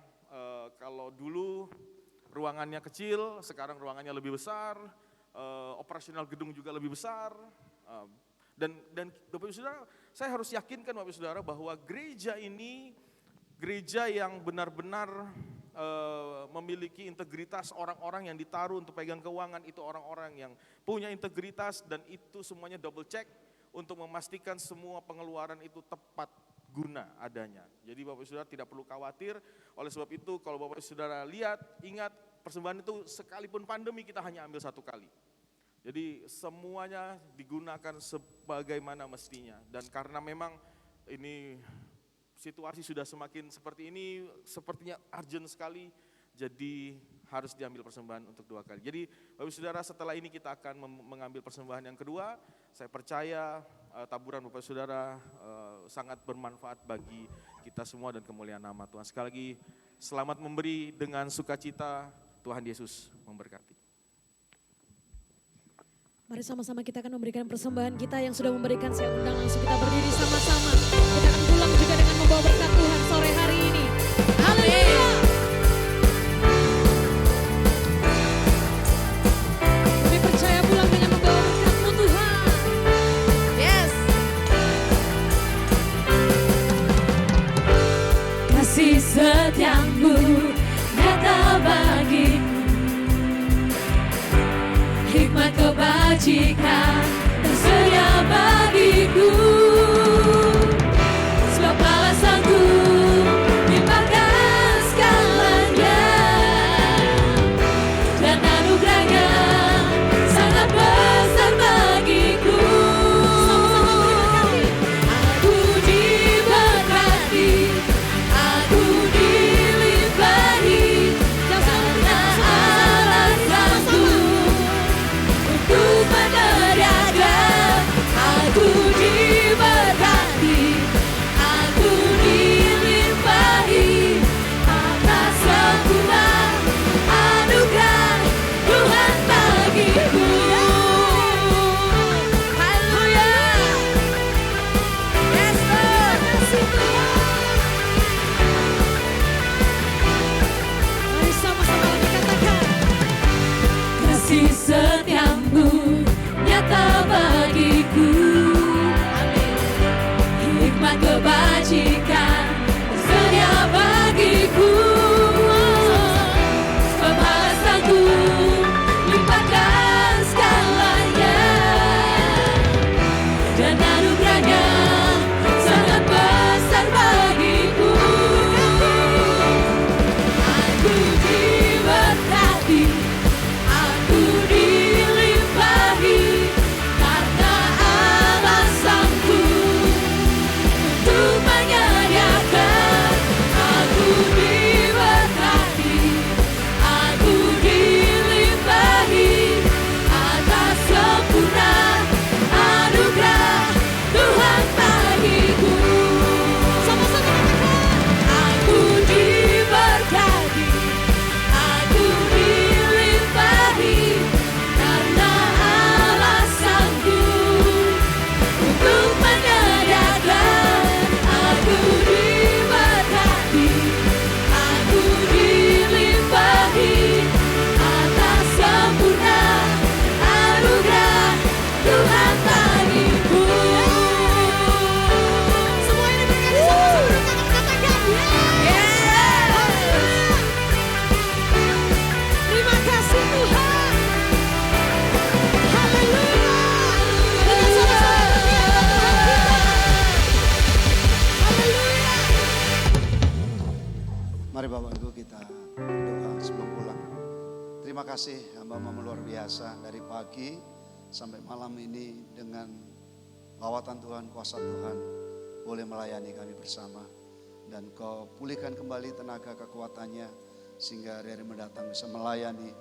kalau dulu ruangannya kecil, sekarang ruangannya lebih besar, operasional gedung juga lebih besar, dan Bapak Saudara, saya harus yakinkan Bapak Saudara bahwa gereja ini gereja yang benar-benar memiliki integritas. Orang-orang yang ditaruh untuk pegang keuangan itu orang-orang yang punya integritas, dan itu semuanya double check untuk memastikan semua pengeluaran itu tepat guna adanya. Jadi Bapak Saudara tidak perlu khawatir. Oleh sebab itu kalau Bapak Saudara lihat, ingat persembahan itu sekalipun pandemi kita hanya ambil 1 kali. Jadi semuanya digunakan sebagaimana mestinya. Dan karena memang ini situasi sudah semakin seperti ini, sepertinya urgent sekali, jadi harus diambil persembahan untuk 2 kali. Jadi Bapak Saudara, setelah ini kita akan mengambil persembahan yang kedua. Saya percaya taburan Bapak Saudara sangat bermanfaat bagi kita semua dan kemuliaan nama Tuhan. Sekali lagi, selamat memberi dengan sukacita. Tuhan Yesus memberkati. Mari sama-sama kita akan memberikan persembahan kita yang sudah memberikan. Saya undang langsung kita berdiri sama-sama. Kita akan pulang juga dengan membawa berkat Tuhan sore hari ini. Haleluya. Kami percaya pulang dengan membawa berkat-Mu Tuhan. Yes. Kasih setiamu nyata bagiku, hikmat kebajikan tersedia bagiku, sebab alasanku Mari Bapak Ibu kita berdoa sebelum pulang. Terima kasih hamba-hamba luar biasa dari pagi sampai malam ini dengan lawatan Tuhan, kuasa Tuhan boleh melayani kami bersama. Dan Kau pulihkan kembali tenaga kekuatannya sehingga hari-hari mendatang bisa melayani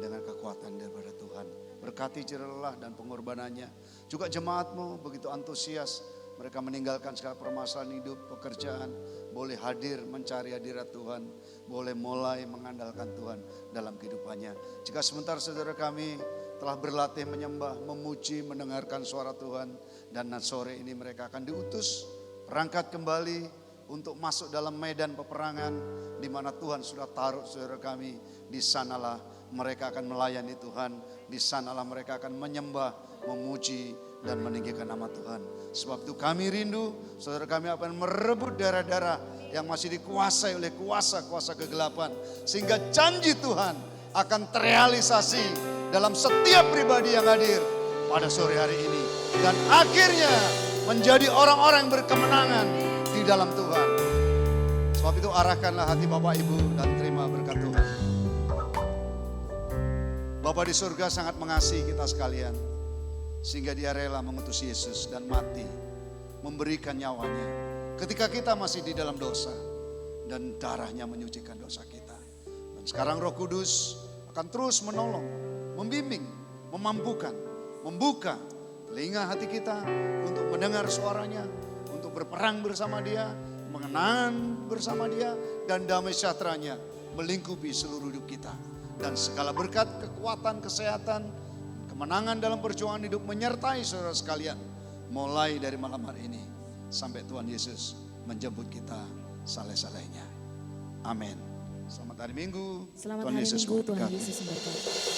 dengan kekuatan daripada Tuhan. Berkati jerah dan pengorbanannya. Juga jemaat-Mu begitu antusias. Mereka meninggalkan segala permasalahan hidup, pekerjaan. Boleh hadir mencari hadirat Tuhan. Boleh mulai mengandalkan Tuhan dalam kehidupannya. Jika sebentar saudara kami telah berlatih menyembah, memuji, mendengarkan suara Tuhan. Dan sore ini mereka akan diutus, berangkat kembali untuk masuk dalam medan peperangan di mana Tuhan sudah taruh saudara kami. Di sanalah mereka akan melayani Tuhan. Di sanalah mereka akan menyembah, memuji dan meninggikan nama Tuhan. Sebab itu kami rindu saudara kami akan merebut daerah-daerah yang masih dikuasai oleh kuasa-kuasa kegelapan. Sehingga janji Tuhan akan terrealisasi dalam setiap pribadi yang hadir pada sore hari ini. Dan akhirnya menjadi orang-orang yang berkemenangan di dalam Tuhan. Sebab itu arahkanlah hati Bapak Ibu dan terima berkat Tuhan. Bapa di surga sangat mengasihi kita sekalian. Sehingga Dia rela mengutus Yesus dan mati. Memberikan nyawanya. Ketika kita masih di dalam dosa. Dan darahnya menyucikan dosa kita. Dan sekarang Roh Kudus akan terus menolong. Membimbing. Memampukan. Membuka telinga hati kita. Untuk mendengar suaranya. Untuk berperang bersama Dia. Mengenang bersama Dia. Dan damai sejahteranya melingkupi seluruh hidup kita. Dan segala berkat, kekuatan, kesehatan, kemenangan dalam perjuangan hidup menyertai saudara sekalian. Mulai dari malam hari ini sampai Tuhan Yesus menjemput kita saleh-salehnya. Amin. Selamat hari Minggu. Selamat Tuhan hari Yesus Minggu, Tuhan memberkati. Yesus memberkati.